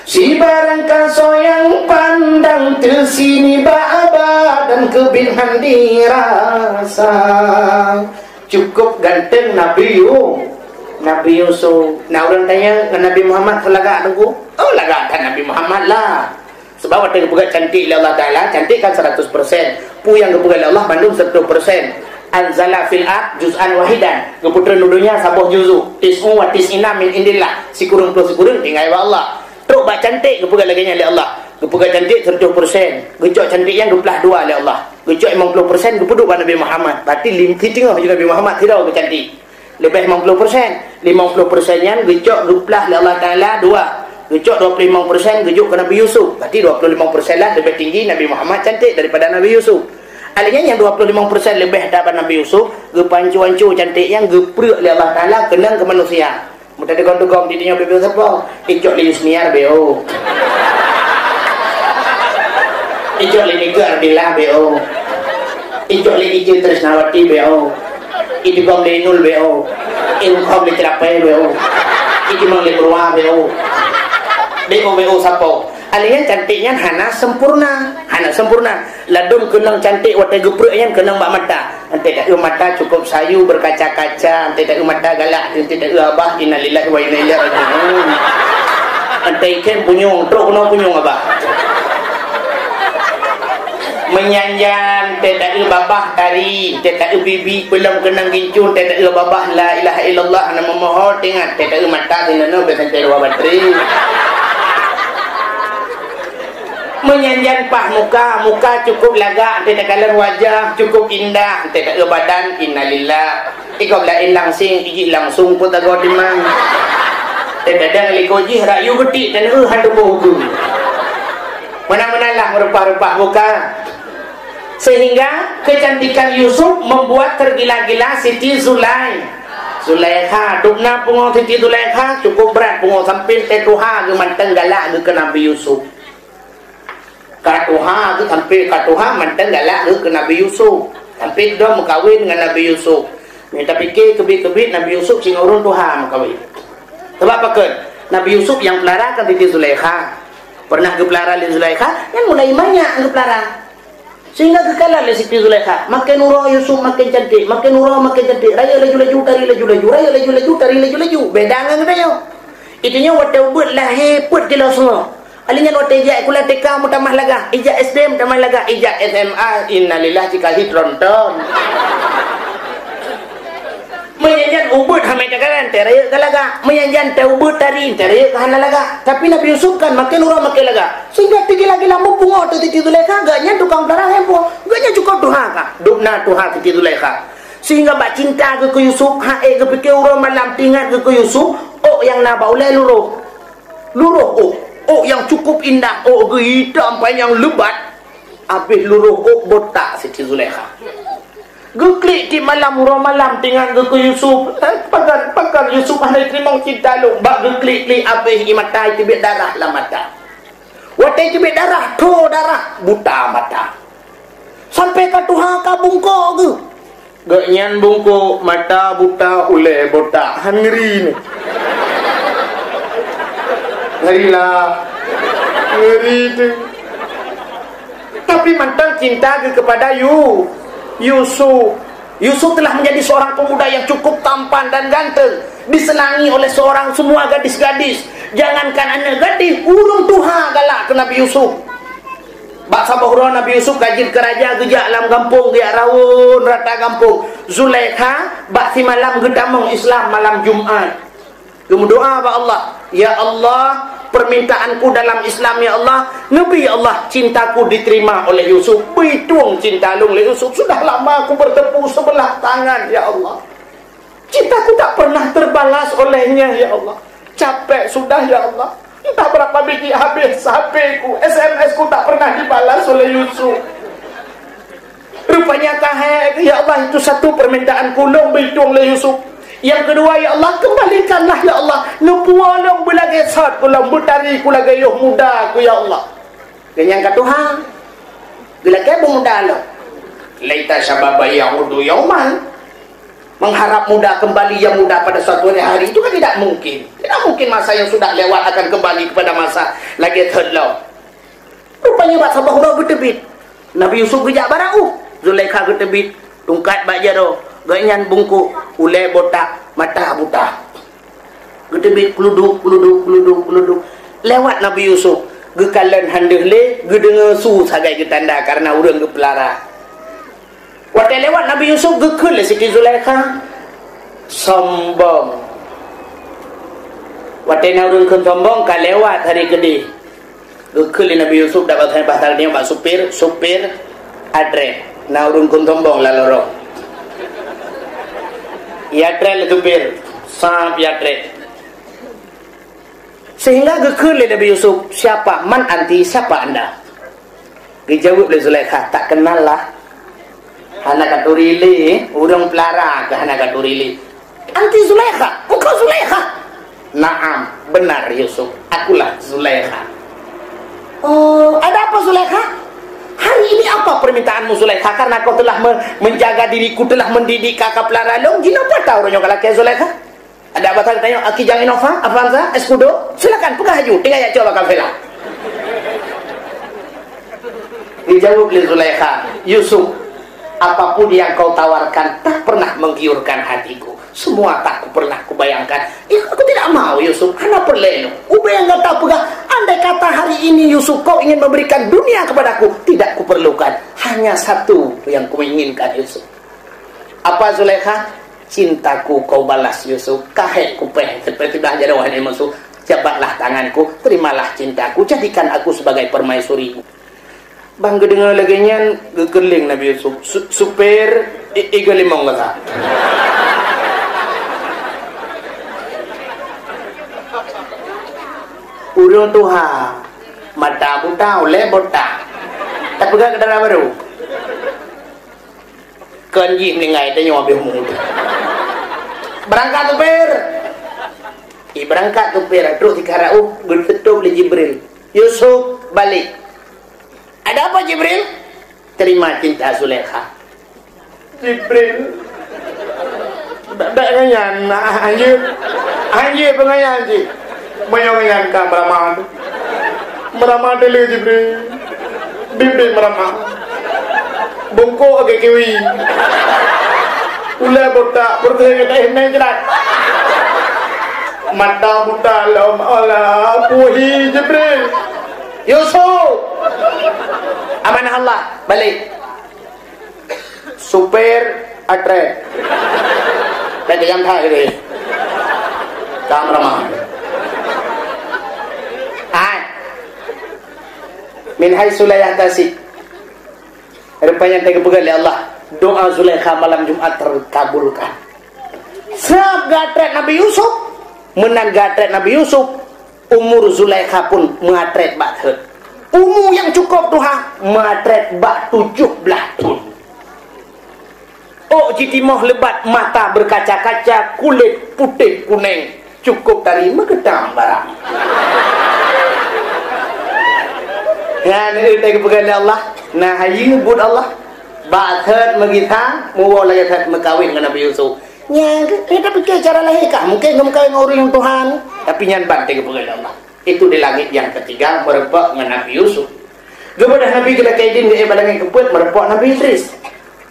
Si barang kaso yang pandang tersini ba'aba dan kebinhan dirasa. Cukup ganteng Nabi Yusuf. Nah orang tanya ke Nabi Muhammad kelagak tunggu. Oh lagak kan Nabi Muhammad lah. Sebab waktu kepugat cantik oleh Allah Ta'ala, cantik kan 100%. Pu yang kepugat oleh Allah bandung 100%. Anzala fil ard juz'an wahidan. Keputra nudunya sabuh juzu. Tis'u wa tis'ina min indillah. Si kurung plus kurung tinggal wa Allah. Teruk bak cantik kepugat lagi oleh Allah. Kepugat cantik 100%. Gecok cantik yang 22 oleh Allah. Gecok 50% kepuduk pada Nabi Muhammad. Berarti tengah juga Nabi Muhammad tidak ke cantik. Lebih 50%. 50% yang gecok 20 oleh Allah Ta'ala 2. Gecok 25% gejok ke Nabi Yusuf. Berarti 25% lah lebih tinggi Nabi Muhammad cantik daripada Nabi Yusuf. Alihnya yang 25% lebih daripada Nabi Yusuf, gepancu-ancu cantik yang geprek oleh Allah Ta'ala kenang ke manusia. Mudah digong-dugong didinya bebel siapa? Icok li Yusniar B.O. Icok li Nika Ardila B.O. Icok li Ije Trisnawati B.O. Idibong li Nul B.O. Ilkom li Cerapai B.O. Idibong li Purwa B.O. B.O. sapo. Alihnya cantiknya Hana sempurna. Ladum kenang cantik watai gepreknya kenang bak mata. Ante tak mata cukup sayu berkaca-kaca. Ante tak mata galak. Ante tak abah innalillahi wa inna ilaihi raji'un. Ante ikan punyung. Teruk kena punyung abah. Menyanjang tak babah tari. Tak bibi belum kenang gincun. Tak babah la ilaha illallah nama mohon tengah. Tak mata tinana bersantai dua bateri. Menyanjan pah muka cukup lagak, tidak kalah wajah cukup indah, tidak badan innalillah. Ikau lain langsing, iji langsung pun tak kau dimang. Tidak ada likoji rayu betik dan hantu buku. Mana-mana lah merupa-rupa muka. Sehingga kecantikan Yusuf membuat tergila-gila Siti Zulaikha. Dukna pungo Siti Zulaikha cukup berat pungo sampai tetuha ke manteng galak ke Nabi Yusuf. Katuha tu sampai katuha mantan galak ke Nabi Yusuf. Sampai dia berkahwin dengan Nabi Yusuf. Minta fikir kebit-kebit Nabi Yusuf sing urun Tuhan berkahwin. Sebab apa kan? Nabi Yusuf yang pelara kan Siti Zulaikha. Pernah ke pelara oleh Zulaikha yang mulai banyak ke pelara. Sehingga kekalah oleh Siti Zulaikha. Makin nurah Yusuf makin cantik, makin nurah makin cantik. Raya laju-laju tari laju-laju, raya laju-laju tari laju-laju. Beda dengan dia. Itunya waktu buat lahir put jelas semua. Alinya lo ijak kuliah TK mutamah laga, ijak SD mutamah laga, ijak SMA innalillah cikali tronton. Menyanjan ubud hamai cakaran teraya kalaga, menyanjan ubud tari teraya kahana laga. Tapi Nabi Yusuf kan makin urang makin laga. Sehingga tinggi-lagi lampu bungo tu Siti Zulaikha gaknya tukang pelarang hempo, gaknya cukup Tuhan ka. Dukna Tuhan Siti Zulaikha. Sehingga bak cinta ke Yusuf, hae ke fikir urang malam tingat ke Yusuf, oh yang naba ulai luruh oh yang cukup indah, oh hitam panjang lebat. Habis luruh oh botak Siti Zulaikha. Geklik di malam malam tinggal ke Yusuf. Pagar Yusuf ada terima cinta lu. Bak geklik habis mata tibet darah lah mata. Watai tibet darah, darah buta mata. Sampai ke Tuhan ka bungkuk ke. Gaknyan bungkuk mata buta ule botak. Ngeri ni. Ngeri tu. Tapi mantan cinta kepada Yusuf telah menjadi seorang pemuda yang cukup tampan dan ganteng, disenangi oleh seorang semua gadis-gadis. Jangankan anak gadis, urung tuha galak ke Nabi Yusuf. Bak sabahura Nabi Yusuf kajin ke raja gejak alam kampung, dia rawun rata kampung. Zulaikha bak si malam gedamong Islam malam Jumat. Doa ba Allah, ya Allah, permintaanku dalam Islam ya Allah, Nabi ya Allah, cintaku diterima oleh Yusuf. Bitung cinta lu oleh Yusuf. Sudah lama aku bertepuk sebelah tangan ya Allah, cintaku tak pernah terbalas olehnya ya Allah. Capek sudah ya Allah. Entah berapa biji habis HP-ku, SMS-ku tak pernah dibalas oleh Yusuf. Rupanya kahek ya Allah, itu satu permintaanku long bitung oleh Yusuf. Yang kedua ya Allah, kembalikanlah ya Allah nupuolong belage sat kulang butari kulaga yoh muda ku ya Allah. Dan yang kedua gelage muda lo laita sababa yaudu yauman, mengharap muda kembali yang muda pada suatu hari itu kan tidak mungkin. Tidak mungkin masa yang sudah lewat akan kembali kepada masa lagi terlalu. Rupanya bahasa bahura bertebit. Nabi Yusuf gejak barang Zulaikha bertebit, tungkat bak jaro, ganyan bungkuk, ulai botak, mata buta. Bertebit keluduk. Lewat Nabi Yusuf, gekalan handeh le, gedengar su sagai getanda karena urang gepelara. Waktu lewat Nabi Yusuf gekul Siti Zulaikha sombong. Waktu naurun kun sombong ka lewat hari gede. Gekul Nabi Yusuf dapat bahasa dia pak supir adre. Naurun kun sombong laloro. Yatre le supir sap yatre. Sehingga gekul Nabi Yusuf, siapa man anti, siapa anda? Dijawab oleh Zulaikha, tak kenal lah. Anak katurili, urang pelara ke anak katurili. Anti Zulaikha, engkau Zulaikha? Naam, benar Yusuf, akulah Zulaikha. Oh, ada apa Zulaikha? Hari ini apa permintaanmu Zulaikha? Karena kau telah menjaga diriku, telah mendidik kakak pelara long. Gila apa tahu orang kalau kayak Zulaikha? Ada apa tanya? Aki jangan Innova, Avanza, Escudo. Silakan, pegang haju. Tinggal ya coba kafela. Dijawab oleh Zulaikha, Yusuf, apapun yang kau tawarkan tak pernah menggiurkan hatiku. Semua tak pernah kubayangkan. Aku tidak mau Yusuf. Anak perleno. Ubah yang kata pegang. Andai kata hari ini Yusuf kau ingin memberikan dunia kepadaku, tidak kuperlukan. Hanya satu yang kuinginkan Yusuf. Apa Zulaikha? Cintaku kau balas Yusuf. Kahek kupeh seperti dah jadi wahai musuh. Jabatlah tanganku, terimalah cintaku, jadikan aku sebagai permaisurimu. Bang kedengar lagi nyan gekeling Nabi Yusuf. Supir igalimong kata. Urung tuha mata buta oleh botak. Tak pegang kendaraan baru. Kanji mengai tanya mobil muda. Berangkat supir. Berangkat supir. Terus dikarau bertetup oleh Jibril. Yusuf balik. Ada apa Jibril? Terima cinta Zulaikha. Jibril tak ngayan anjir pengayan anjir menyanyikan ka meramah dulu Jibril. Bimbing meramah bungkuk agak kiwi ulai botak berkata henai jerat mata buta lam ala puhi Jibril. Yusuf amanah Allah balik. Supir atre dan yang tak ini kameraman min haitsu la yahtasib. Rupanya tega pegal ya Allah, doa Zulaikha malam Jumat terkabulkan. Sab gatret Nabi Yusuf, menang gatret Nabi Yusuf, umur Zulaikha pun mengatret bathet. Umur yang cukup tuha mengatret bak 17 tahun. Oh jitimah lebat, mata berkaca-kaca, kulit putih kuning, cukup dari megedang barang. Ya, ini tega pegal Allah. Nah, haji nyebut Allah. Ba'athat magita, muwa lagi that makawin dengan Nabi Yusuf. Ya, kita pikir cara lahir kah? Mungkin kamu kawin orang yang Tuhan. Tapi nyanban tega pegal Allah. Itu di langit yang ketiga merebak dengan Nabi Yusuf. Kepada Nabi kita kaidin gaya balangan keput merebak Nabi Idris.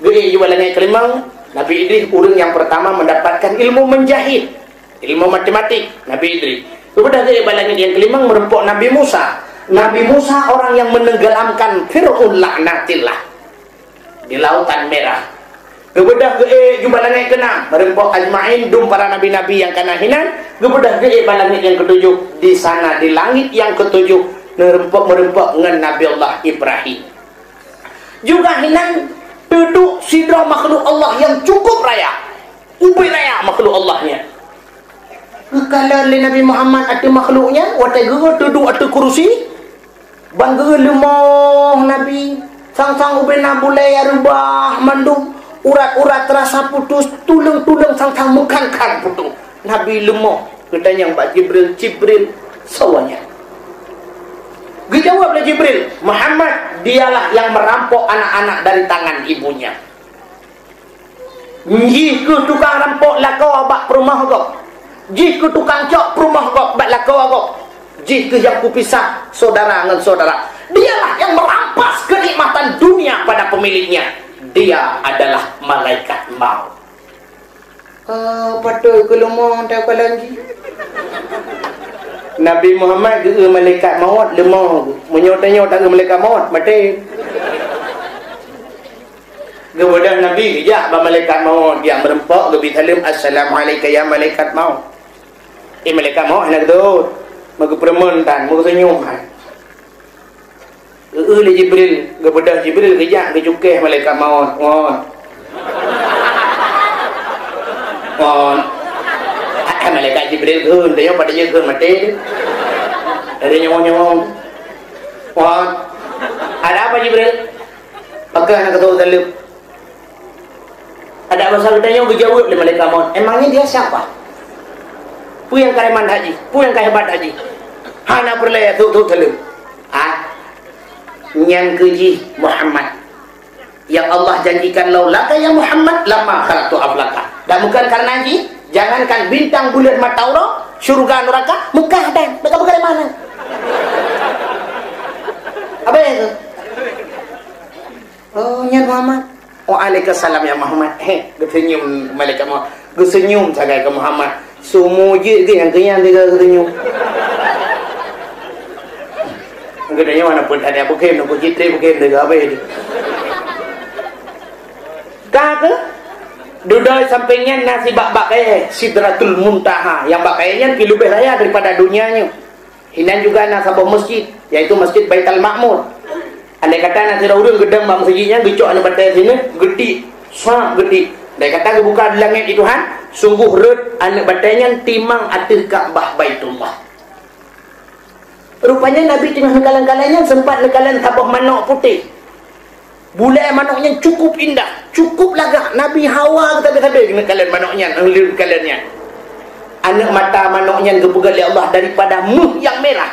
Gaya juga balangan kelimang Nabi Idris orang yang pertama mendapatkan ilmu menjahit, ilmu matematik. Nabi Idris. Kemudian dari langit yang kelima merempok Nabi Musa. Nabi Musa orang yang menenggelamkan Fir'aun laknatillah di lautan merah. Kemudian jumpa langit ke-6 merempok ajma'in dum para nabi-nabi yang kanahinan. Kemudian langit yang ke-7 di sana di langit yang ke-7 merempok dengan Nabi Allah Ibrahim. Juga hinan duduk sidra makhluk Allah yang cukup raya, ubi raya makhluk Allahnya. Kalau Nabi Muhammad ada makhluknya, watai gera duduk atas kursi, bangga lemah Nabi, sang-sang ubi nabulai rubah mandum, urat-urat terasa putus, tulang-tulang sang-sang mengkangkang putus. Nabi lemah, katanya Mbak Jibril, sawanya. Dijawab oleh Jibril, Muhammad dialah yang merampok anak-anak dari tangan ibunya. Jika tukang rampok lakau abak perumah kau, jika tukang cok perumah kau abak lakau kau, jika yang kupisah saudara dengan saudara, dialah yang merampas kenikmatan dunia pada pemiliknya. Dia adalah malaikat maut. Patut kelemah tak lagi. Nabi Muhammad ke malaikat maut lemah, menyot-nyot ke malaikat maut mati. Kemudian Nabi kejak ba malaikat maut dia merempok ke bitalim assalamualaikum ya malaikat maut. Malaikat maut nak tu maka permentan maka senyum han. Le Jibril kepada Jibril kejak ke cukeh malaikat maut. Malaikat Jibril ke dia pada dia ke mati. Dari nyong-nyong. Ada apa Jibril? Pakai nak tahu dalam. Ada masalah tanya berjawab oleh malaikat maut. Emangnya dia siapa? Pu yang kareman haji, pu yang hebat haji. Hana perlaya tu dalam. Yang keji Muhammad. Yang Allah janjikan laulaka ya Muhammad lama khalaqtu aflaka. Dan bukan karena haji. Jangankan bintang bulan mataura, syurga neraka, Mekah dan Mekah dari mana? Apa itu? Oh, ya Muhammad. Waalaikumsalam ya Muhammad. Kesenyum malaikat Muhammad. Kesenyum sagai ke Muhammad. Semua je yang kenyang dia kesenyum. Katanya mana pun ada bukan, nak citra bukan dia apa itu? Kata duduk sampingnya nasi bak-bak Sidratul Muntaha yang bakainya lebih raya daripada dunianya. Hinan juga nasabah masjid, yaitu Masjid Baitul Ma'mur. Andai kata nasi raudun gedang bang masjidnya gecok anda pada sini gede, sangat gede. Andai kata buka di langit itu han, sungguh red anak batanya timang atas Ka'bah Baitullah. Rupanya Nabi tengah nekalan-kalannya sempat nekalan tabah manok putih. Bulai manoknya cukup indah, cukup lagak. Nabi Hawa kata-kata kalian manoknya, kaliannya. Anak mata manoknya kepegal oleh Allah daripada muh yang merah.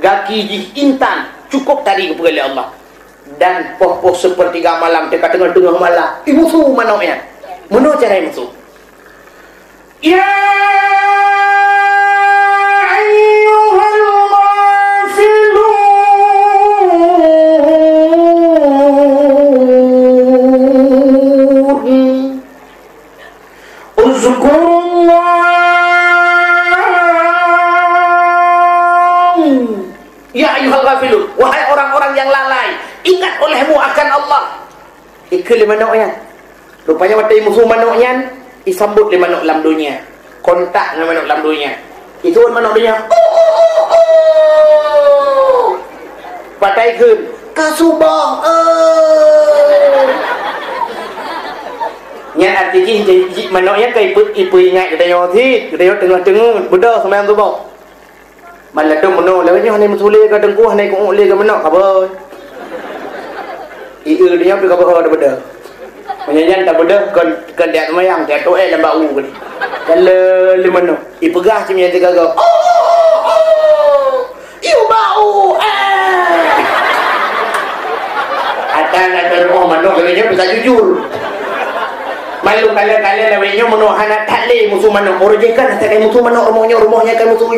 Gaki jih intan, cukup tadi kepegal oleh Allah. Dan poh-poh sepertiga malam, dekat tengah-tengah malam, musuh manoknya. Mana cara musuh? Ya wahai orang-orang yang lalai, ingat olehmu akan Allah. Ikut lima manoknya. Rupanya waktu musuh manoknya disambut lima manok dalam dunia. Kontak dengan manok dalam dunia. Itu manok dunia. Patai ke kasubah. Nya artinya manoknya ke ipu ingat kita nyotit, kita tengah-tengah beda sama yang tu bau. Malah tu meno lewatnya hanai musule ka dengku hanai ku le ka meno apa dia pergi ke ada benda menyanyian tak benda kan dia mayang dia tu lemba u kan kalau di mana ipegah cimnya tiga go iu bau ada rumah mano kalinya bisa jujur malu kalian lewatnya mano hana takle musuh mano orjekan tak kai musuh mano rumahnya kan musuh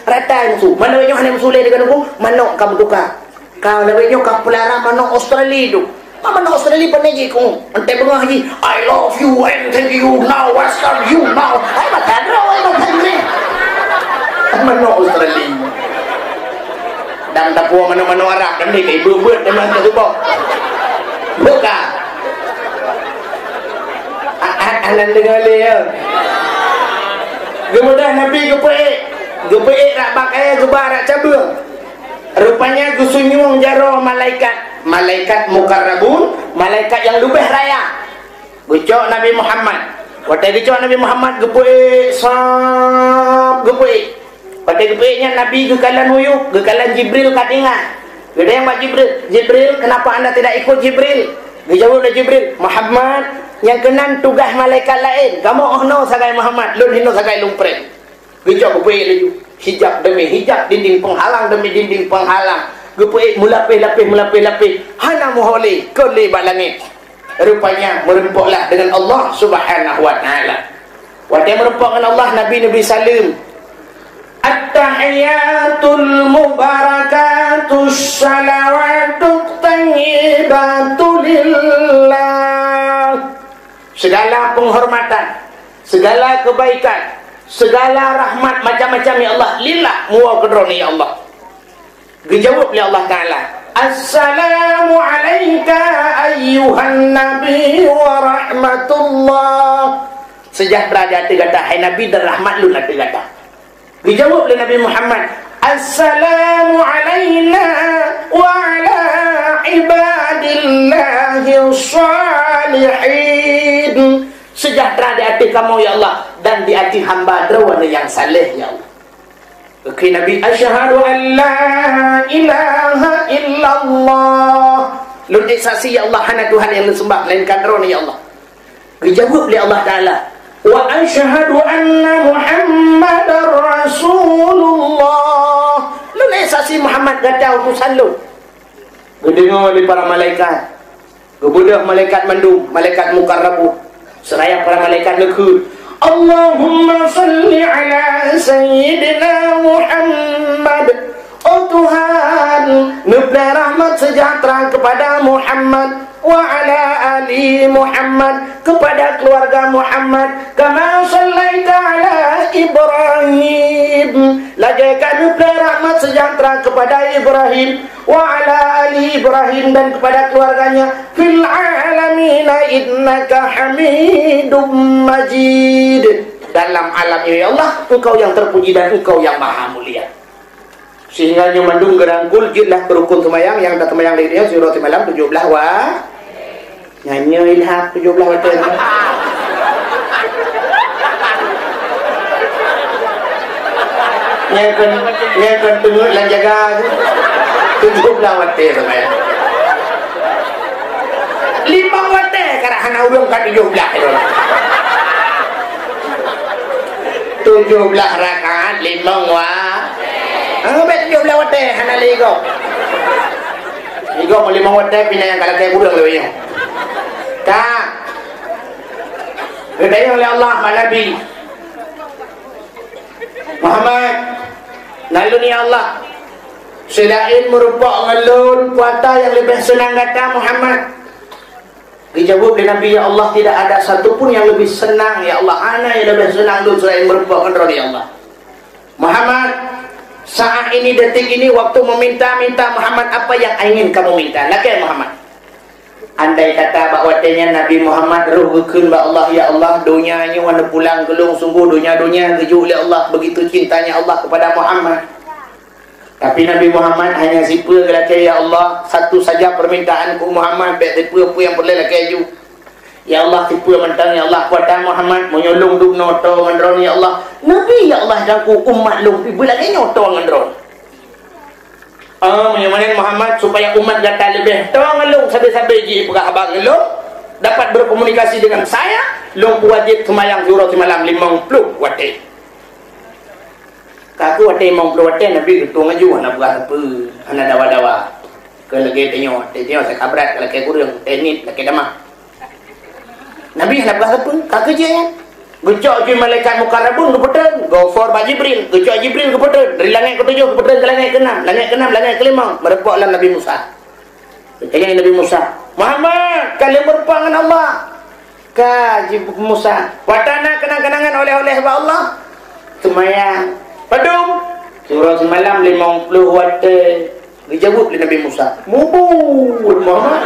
rata musuh mano lewatnya hana musuh le dengan aku mano kamu tukar kau lewatnya kau pelara mano Australia tu Mama nak Australia peneji ku. Ente bengah haji. I love you and thank you now. Welcome you now. Ay makan ni. Mama nak Australia. Dan tapua mana-mana Arab dan ni kayak berbet dan mana tu bok. Buka. Anan dengar dia. Kemudian Nabi gepeik rak bakai gebar rak cabung. Rupanya gusunyung jaro malaikat mukarrabun, malaikat yang lebih raya. Gucok Nabi Muhammad. Waktu gucok Nabi Muhammad gepeik gepeik. Waktu gepeiknya Nabi gekalan huyuk, gekalan Jibril katingan. Gede yang buat Jibril, kenapa anda tidak ikut Jibril? Dijawab oleh Jibril, Muhammad yang kenan tugas malaikat lain. Kamu ohno sagai Muhammad, lun hino sagai lumpret. Gejak gepeik laju. Hijab demi hijab, dinding penghalang demi dinding penghalang. Gepeik mulapih. Hana muholi kuli bak langit. Rupanya merempuklah dengan Allah Subhanahu wa taala. Waktu merempuk dengan Allah, Nabi salim. At-tahiyatul mubarakatus salawatut tayyibatul lillah. Segala penghormatan, segala kebaikan, segala rahmat macam-macam ya Allah lillah muwa kedroni ya Allah. Dijawab oleh Allah Ta'ala, Assalamu alayka ayyuhan nabi wa rahmatullah. Sejahtera di hati kata, hai Nabi dan rahmat lu hati kata. Dijawab oleh Nabi Muhammad, Assalamu alayna wa ala ibadillahi salihin. Sejahtera di hati kamu ya Allah dan di hati hamba derwana yang saleh ya Allah. Oke Nabi, asyhadu an la ilaha illallah. Lu saksi ya Allah hana Tuhan yang disembah melainkan derwana ya Allah. Dijawab oleh Allah Taala, wa asyhadu anna Muhammadar Rasulullah. Lu saksi Muhammad kata utusan lu. Mendengar oleh para malaikat. Kemudian malaikat mandum, malaikat mukarrabu. Seraya para malaikat lekut. Allahumma salli ala Sayyidina Muhammad. Oh Tuhan, nublah rahmat sejahtera kepada Muhammad wa ala ali Muhammad, kepada keluarga Muhammad, kama sallaita ala Ibrahim. Lagaikan nublah rahmat sejahtera kepada Ibrahim wa ala ali Ibrahim dan kepada keluarganya fil alamina innaka hamidum majid. Dalam alam ini ya Allah, engkau yang terpuji dan engkau yang maha mulia. Sehingga mandung gerangkul jitlah kerukun semayang yang dah semayang dari dia surah malam 17 wa nyanyi ilham 17 waktu yang kan tengok dan jaga 17 waktu semayang 5 waktu karena hana urung kat 17 itu 17 rakaat 5 waktu. Bet 17 waktu hana ligo. Ligo mo 5 waktu pina yang kalakay budang lawin. Ta. Berdaya oleh Allah Nabi Muhammad. Nalun ya Allah. Selain merupakan ngalun kuasa yang lebih senang kata Muhammad. Dijawab oleh Nabi, ya Allah tidak ada satupun yang lebih senang ya Allah. Ana yang lebih senang dulu selain merupakan roh ya Allah. Muhammad, saat ini, detik ini, waktu meminta-minta Muhammad, apa yang ingin kamu minta? Laki Muhammad. Andai kata bakwatnya Nabi Muhammad roh gekun ba Allah, ya Allah, dunianya wana pulang gelung, sungguh dunia-dunia geju oleh Allah, begitu cintanya Allah kepada Muhammad. Tapi Nabi Muhammad hanya sipa laki, ya Allah, satu saja permintaanku Muhammad, baik tipu apa yang boleh laki ju. Ya Allah, tipu mentang ya Allah kuasa Muhammad menyolong duk noto ngendron ya Allah. Nabi ya Allah jangku umat lu ibu lagi noto ngendron. Menyamanin Muhammad supaya umat kata lebih tolong lu sampai-sampai ji pegah abang lu dapat berkomunikasi dengan saya, lu wajib semayang zuhur malam 50 waktu. Kaku waktu 50 waktu Nabi ketua ngaju anak buat apa? Anak dawa-dawa. Ke lagi tengok saya kabrat kalau kayak kurang teknik lagi damah. Nabi nak buat apa? Kakak je ya. Gecok je malaikat mukarrabun keputan. Go for Pak Jibril. Gecok Jibril keputan. Dari langit ke-7 keputan ke langit ke-6. Langit ke-6, langit ke-5. Merepoklah Nabi Musa. Tanya Nabi Musa, Muhammad, kalian berperang dengan Allah. Kaji Musa, watana kenang-kenangan oleh-oleh ba Allah. Semayang, padum. Surah semalam 50 watt. Dijawab oleh Nabi Musa. Mubur Muhammad.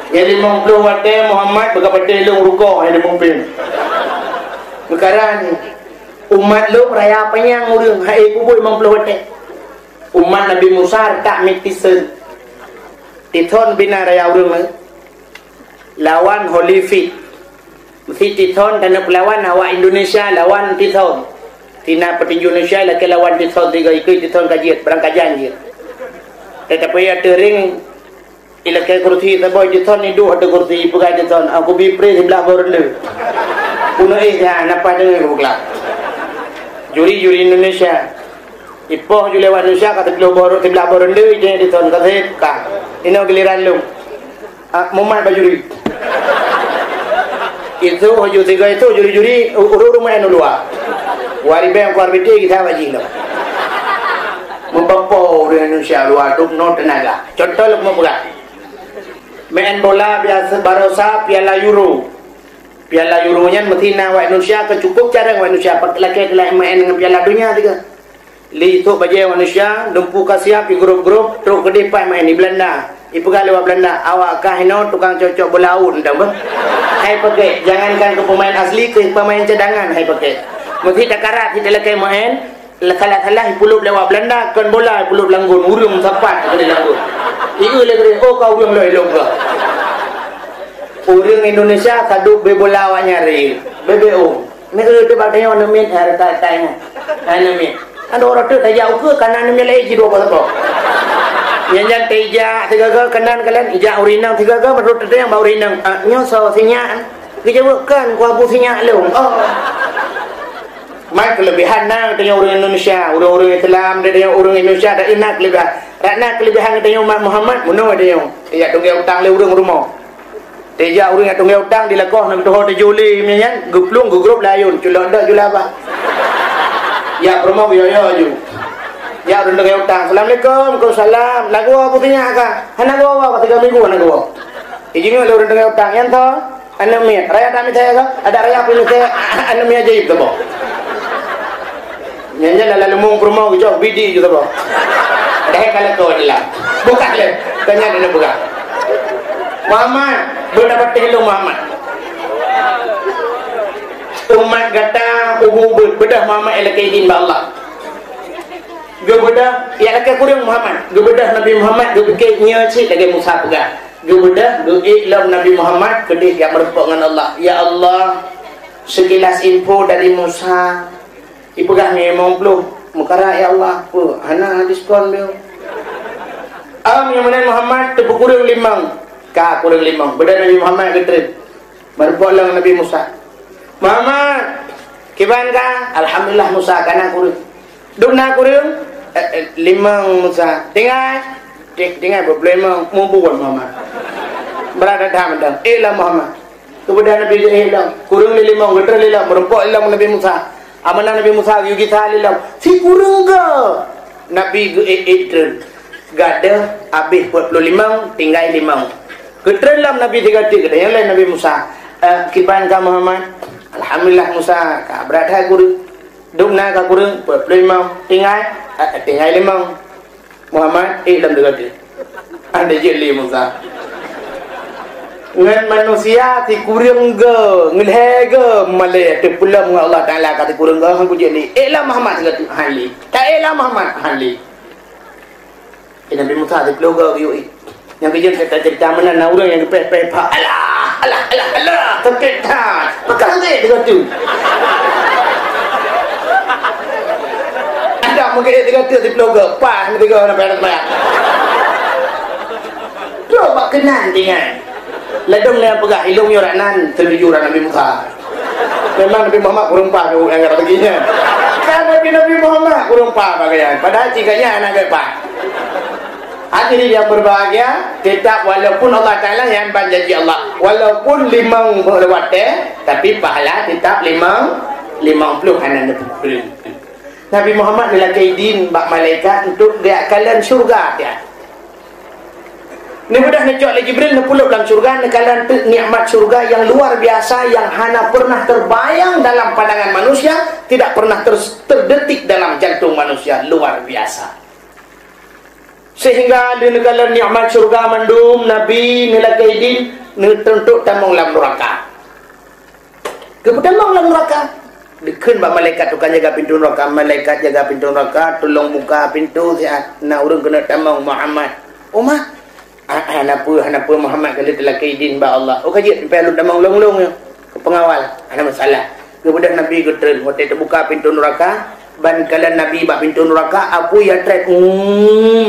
Yang 50 watt Muhammad berkata lu rukuk yang dimumpin. Sekarang umat lu raya apa yang urang hai kubur 50 watt. Umat Nabi Musa tak mitisen. Tithon bina raya urang lawan Holyfield. Mesti Tithon dan pelawan awak Indonesia lawan Tithon. Tina petinju Indonesia laki lawan Tithon 3 ikut Tithon kajian berangkajan je. Tetapi ada ring ilakai kursi taboy Tithon ni duk ada kursi pegai Tithon aku bipre sebelah borle. Puno dah napa dengan buklak. Juri Indonesia. Ipoh ju lewat Indonesia kata keluar sebelah borle je Tithon kata ka. Ino giliran lu. Mumat bajuri. Itu hujung 3 itu juri-juri rumah yang luar. Wari bang keluar beti kita bajing dah. Membapo di Indonesia luar duk no tenaga. Contoh lu mau buka. Main bola biasa barosa Piala Euro. Piala Euronya mesti nak wak Indonesia kecukup cara wak Indonesia laki main dengan Piala Dunia tiga. Li itu bajai Indonesia dempu kasiap di grup-grup teruk kedepan main di Belanda. Ibu kali lewat Belanda awak kah hino tukang cocok bola un dah bah. Hai pakai jangankan ke pemain asli ke pemain cadangan hai pakai. Mesti tak karat tidak lagi main salah-salah puluh lewat Belanda kan bola puluh langgun urung sapat ke langgun. Iu lagi oh kau urung elok ke. Urung Indonesia saduk be bola awak nyari. BBO. Ni tu batanya orang min harta tanya. Anamin. Ada orang tu tak jauh ke kanan ni lagi dua apa. Yang teja tiga ke kanan kalian ija urinang tiga ke menurut tu yang bau urinang. Nyo so sinyal. Dijawabkan ku abu sinyal lu. Oh. Mai kelebihan nang tanya orang Indonesia, orang-orang Islam dia orang Indonesia ada inak kelebihan. Rakna kelebihan tanya umat Muhammad muno dia. Ya tunggu utang le urang rumah. Teja urang yang tunggu utang dilakoh nak doh tejuli menyan guplung gugrop layun culok dak jula apa. Ya rumah yo ju. Ya orang dengan utang. Assalamualaikum, Waalaikumsalam. Lagu apa tanya ka? Hana gua apa 3 minggu hana gua. Ijingo orang dengan utang yang to anu mi. Raya kami saya ka? Ada raya apa ni saya anu mi ajaib tu bo. Nyanyi lalu mung rumah jauh bidi juga bo. Dah kalau kau adalah. Buka le. Tanya dia buka. Muhammad, berdapat hello Muhammad. Umat kata ubu bedah Muhammad elakaidin ba Allah. Gebedah ya laki kurang Muhammad gebedah Nabi Muhammad gebeknya cik lagi Musa pegang gebedah geiklam Nabi Muhammad kedih yang merepuk dengan Allah. Ya Allah sekilas info dari Musa ipegah ni 50 mukara ya Allah pu hana diskon dia yang mana Muhammad tepu kurang 5 ka kurang 5 bedah Nabi Muhammad ketrim merepuk dengan Nabi Musa. Muhammad kiban ka alhamdulillah Musa kana kurang dukna kurang 5 Musa tinggal berapa membuat Muhammad berada dalam dan Muhammad kepada Nabi ilam kurang 5 getar ilam merempok ilam Nabi Musa amanah Nabi Musa yugi ilam si kurang ke Nabi getar gada habis 45 tinggal 5 getar ilam Nabi 3 yang lain Nabi Musa kiban ka Muhammad alhamdulillah Musa ka berada kurang dukna ka kurang 45 tinggal 5 Muhammad dalam dekat ada jeli Musa ngan manusia ti kurang ge ngilhe ge male te pulang Allah Taala kata kurang ge hang jeli lah Muhammad dekat hali tak lah Muhammad hali Nabi Musa ti pulang ge yo yang kejen cerita mana na urang yang pe alah terketat pekan dekat tu mungkin dia kata di blogger pas mereka nak bayar bayar tu bak kenan dengan ledong yang pegah ilung yoranan terjujur Nabi Musa memang Nabi Muhammad kurang pa yang kata begini kan Nabi Muhammad kurang pa bagaian padahal cikanya anak gepak hadirin yang berbahagia tetap walaupun Allah Ta'ala yang janji Allah walaupun 5 lewat tapi pahala tetap 50 anak Nabi Muhammad adalah kaidin bak malaikat untuk dia kalian syurga dia. Ni mudah nak oleh Jibril nak pulak dalam syurga, nak kalian nikmat syurga yang luar biasa yang hana pernah terbayang dalam pandangan manusia, tidak pernah terdetik dalam jantung manusia, luar biasa. Sehingga di negara nikmat syurga mandum Nabi nila kaidin tentu tamang lam neraka. Kemudian lam neraka dikeun ba malaikat tukang jaga pintu neraka, malaikat jaga pintu neraka, tolong buka pintu siat na urang kena tamang Muhammad. Umah Hanapa Muhammad kali telah kaidin ba Allah. Oh kaji sampai lu damang long-long yo. Pengawal ada masalah. Kemudian Nabi getrel waktu terbuka pintu neraka, ban kala Nabi ba pintu neraka apu ya tret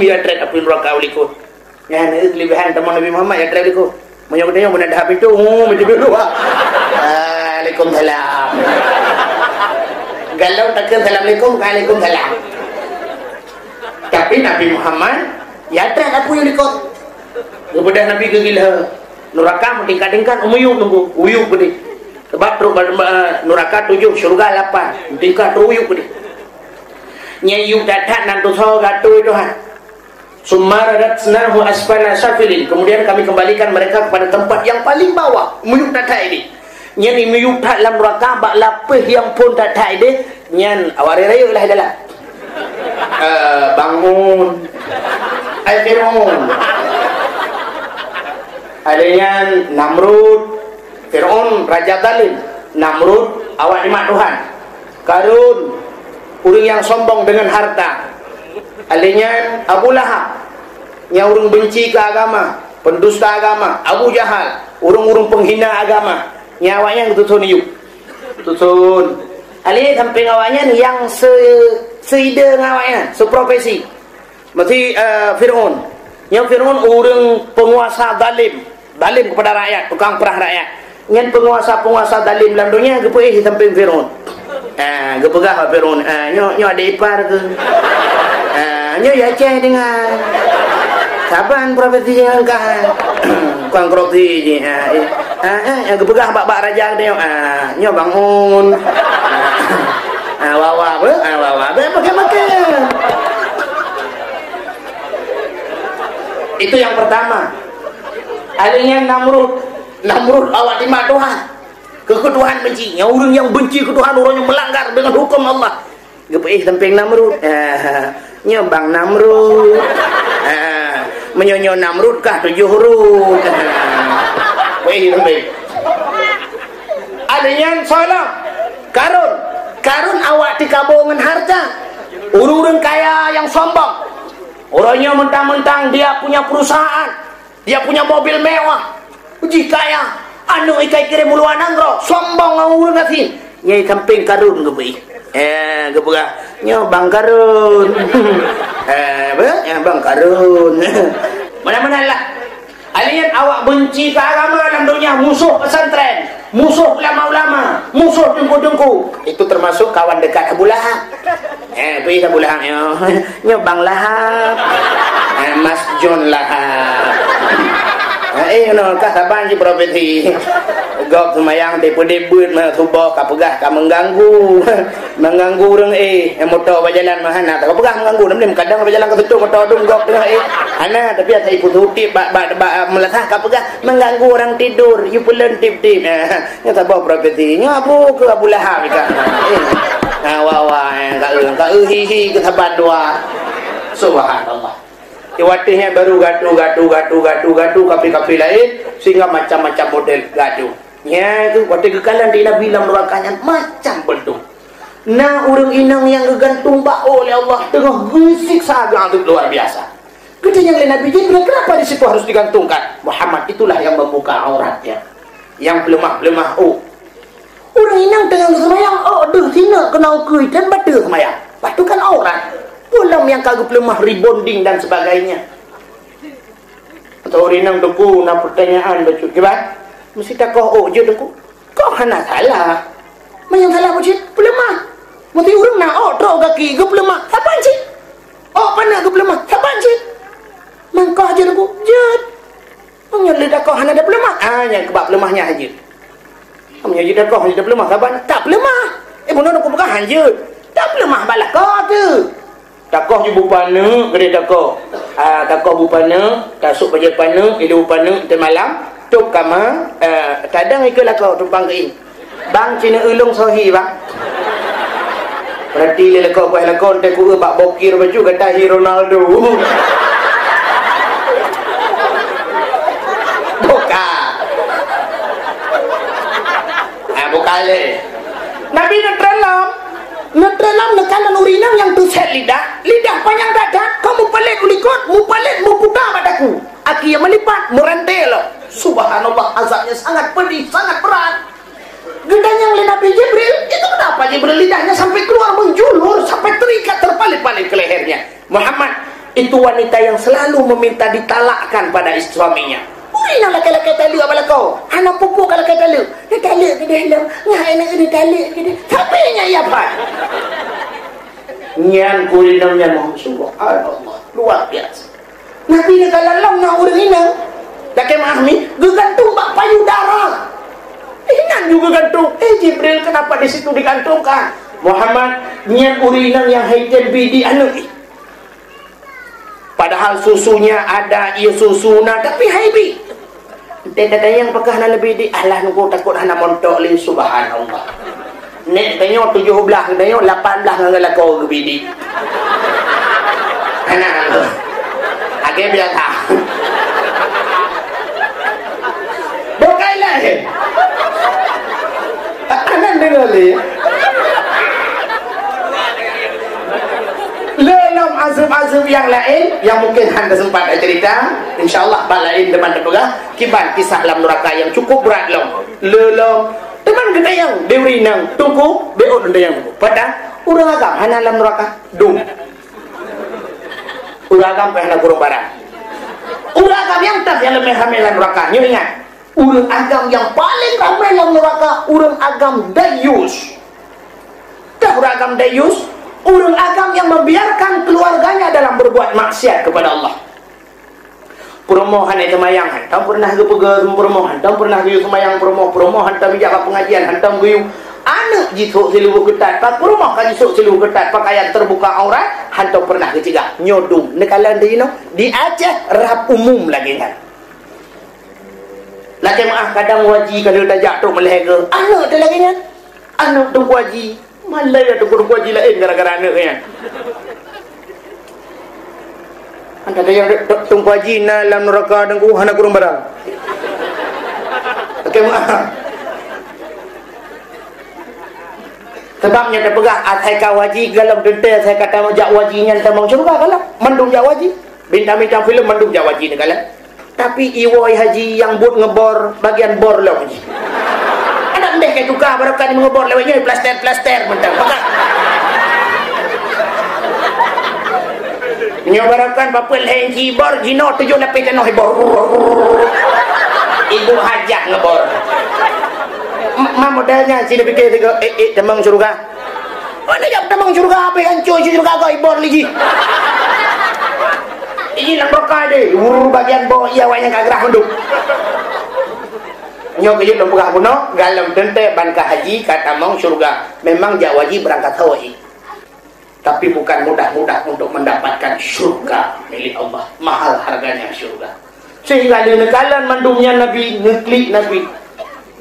ya tret apu neraka uliko. Ya ni kelebihan teman Nabi Muhammad ya tret uliko. Banyak katanya mun ada pintu pintu dua. Waalaikumsalam. Galau takkan assalamualaikum waalaikumsalam. Tapi Nabi Muhammad ya tret apu uliko. Kemudian Nabi kegila neraka tingkat-tingkat umuyuk nunggu uyuk gede sebab neraka 7 syurga 8 tingkat uyuk gede nyayuk datat nanti so gatu itu han sumaradatnahu asfala safilin. Kemudian kami kembalikan mereka kepada tempat yang paling bawah umuyuk datat ini nyan umuyuk tak dalam neraka bak lapih yang pun datat ini nyan awari raya lah dalam bangun ay Fir'aun adanya Namrud, Fir'aun raja zalim. Namrud awak nikmat Tuhan. Karun orang yang sombong dengan harta. Adanya Abu Lahab yang orang benci ke agama, pendusta agama. Abu Jahal orang-orang penghina agama. Nyawanya tutun yuk. Tutun. Adanya samping awaknya yang seide ngawaknya, seprofesi. Mesti Fir'aun. Yang Fir'aun orang penguasa zalim kepada rakyat, tukang perah rakyat. Yang penguasa zalim dalam dunia gepuih samping Fir'aun. Gepegah Fir'aun. Nyo ada ipar ke? Nyo ya ceh dengan saban profesi yang kan. Kuang kroti je. Yang gepegah bak raja dia. Nyo bangun. Wawa apa? Wawa makan. Itu yang pertama. Adanya Namrud awak nikmat Tuhan. Ketuhan benci. Yang orang yang benci ke Tuhan, orang yang melanggar dengan hukum Allah. Gepeih samping Namrud. Nya bang Namrud. Menyonyo Namrud kah 7 huruf. Gepeih samping. Adanya salam. Karun awak dikabungan harta. Orang-orang kaya yang sombong. Orangnya mentang-mentang dia punya perusahaan, dia punya mobil mewah, uji kaya, anu ikai kirim muluan anggro, sombong ngawur ngasih. Nyai samping Karun gebeih. Gebegah. Nyo Bang Karun. Ya Bang Karun. Mana-mana lah. Alian awak benci ke agama dalam dunia, musuh pesantren, musuh ulama-ulama, musuh dengku-dengku. Itu termasuk kawan dekat Abu Lahab. Pergi Abu Lahab. Nyo Bang Lahab. Mas John Lahab. Kah saban je profesi. Gop semayang debut mah subah ka pegah ka mengganggu. Mengganggu orang motor berjalan mah hana tak pegah mengganggu nem kadang berjalan ke tutup motor dum gop dengan hana tapi ada ibu tutip bak melatah ka pegah mengganggu orang tidur. You pulen tip-tip. Nya sabah profesi. Nya abu ke Abu Lahab ka. Ka hihi ke saban dua. Subhanallah. Iwatihnya baru gaduh kapi-kapi lain sehingga macam-macam model gaduh. Ya itu waktu kekalan di Nabi dalam nerakanya macam bentuk. Nah orang inang yang gegantung bau oleh Allah tengah gesik saga itu luar biasa. Kita yang Nabi Jibril kenapa di situ harus digantungkan? Muhammad itulah yang membuka auratnya, yang pelemah-pelemah. Orang inang tengah semayang. Sini kena ukui dan batu semayang. Batu kan aurat. Belum yang kagum lemah rebonding dan sebagainya. Atau orang inang deku nak pertanyaan baca kibat. Mesti tak kau je deku. Kau hana salah. Macam salah macam pelemah. Mesti orang nak trok kaki ke pelemah. Saban cik. Panak ke pelemah. Saban cik. Mangkau je deku. Jut. Mengalir dah kau hana ada pelemah. Yang kebab pelemahnya aja. Mengalir dah kau hana ada pelemah. Saban tak pelemah. Mana aku bukan hanjut. Tak boleh mah balak kau tu. Takoh je bupana, kedai takoh. Takoh bupana, tasuk baja pana, ilu bupana, tu malam, tuk kama, kadang ikut lah kau tumpang ke ini. Bang Cina ulung sohi bang. Berarti dia lekau kuih lekau, nanti ku bak bokir baju, kata hi Ronaldo. Bukan. Bukan le. Nabi Netrelam nekalan urinang yang tuset lidah panjang dada, kamu pelik kulikut, mu pelik, mu putar padaku. Aki yang melipat, merentel. Subhanallah, azabnya sangat pedih, sangat berat. Gendanya oleh Nabi Jibril, itu kenapa Jibril lidahnya sampai keluar menjulur, sampai terikat terpalit-palit ke lehernya. Muhammad, itu wanita yang selalu meminta ditalakkan pada suaminya. Ina laki-laki talu apa kau? Anak pupuk kalau kata lu. Dia talak ke dalam. Ngai nak dia talak ke dia. Tapi nya ya pak. Nyan kulinamnya subhanallah. Luar biasa. Nabi ni kalau long nak urang ina. Dak memahami gegantung bak payudara. Inan juga gantung. Jibril kenapa di situ digantungkan? Muhammad nyan urinang yang haitan bidi anu. Padahal susunya ada ia susuna tapi haibi. Dia yang pekah nak lebih di Allah nunggu takut hana montok li subhanallah. Nek tengok 17 tengok 18 dengan kau lebih di. Hana. Agak biasa. Bokailah. Anak dengar li. Lelam azab-azab yang lain yang mungkin anda sempat cerita, insyaallah balain teman terpegah kiban kisah dalam neraka yang cukup berat long. Lelam teman kita yang deurinang tungku beut anda yang pada urang agam hana dalam neraka dung. Urang agam hana kurung barang. Urang agam yang tak yang lebih ramai dalam neraka. Nyu ingat, urang agam yang paling ramai dalam neraka urang agam dayus. Tak urang agam dayus, urang agam yang membiarkan keluarganya dalam berbuat maksiat kepada Allah. Permohan itu mayang hantam pernah ke pegang permohan, hantam pernah ke semayang permohan hantam bijak pengajian, hantam guyu anak jisuk silu ketat, pak permoh kan jisuk silu ketat, pakaian terbuka aurat, hantam pernah ke cegah nyodung. Nekalan di di Aceh rap umum lagi kan. Lagi maaf kadang waji kalau dah jatuh melehega, anak tu lagi kan, anak tu waji. Malai ada guru haji lain gara-gara anak kan. Anda ada yang tunggu haji dalam neraka dan hana kurung barang. Okey maaf. Sebabnya terpegah atai ka haji dalam detail saya kata majak hajinya tamang syurga kalah. Mendung jak haji. Bintang-bintang filem mendung jak haji ni kalah. Tapi iwoi haji yang buat ngebor bagian bor lah haji. Ndeh ke tukar barukan mengebor lewatnya plaster mentang. Maka nyobarakan papel hengki bor gino 7 lapis tanah bor. Ibu hajat ngebor. Modalnya sini fikir tiga temang surga. Mana jap temang surga apa hancur surga kau bor lagi. Ini lang berkah deh. Bagian bawah ia wayang kagrah menduk. Nyok kejut lempugah kuno galam tente ban haji kata mong surga. Memang jak wajib berangkat haji, tapi bukan mudah-mudah untuk mendapatkan surga milik Allah. Mahal harganya surga. Sehingga di nekalan mandumnya Nabi ngeklik Nabi.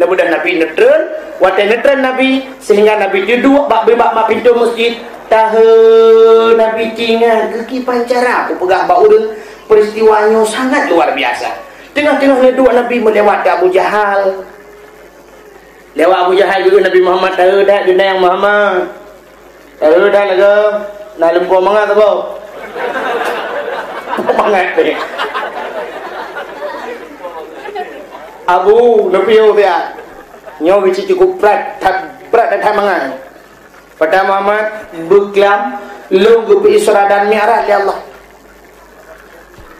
Namudah Nabi netren, watai netren Nabi sehingga Nabi duduk bak bebak ma pintu masjid. Tahu Nabi tinggal geki pancara aku pegah bak urang peristiwanya sangat luar biasa. Tengah-tengah dua Nabi melewati Abu Jahal. Lewat Abu Jahal juga Nabi Muhammad tahu dah dunia yang Muhammad. Tahu dah lagu nak lempur mangat apa? Mangat ni. Abu lebih dia. Nyo bici cukup berat dan mangat. Pada Muhammad berkelam lu pergi Isra dan Mi'raj ya Allah.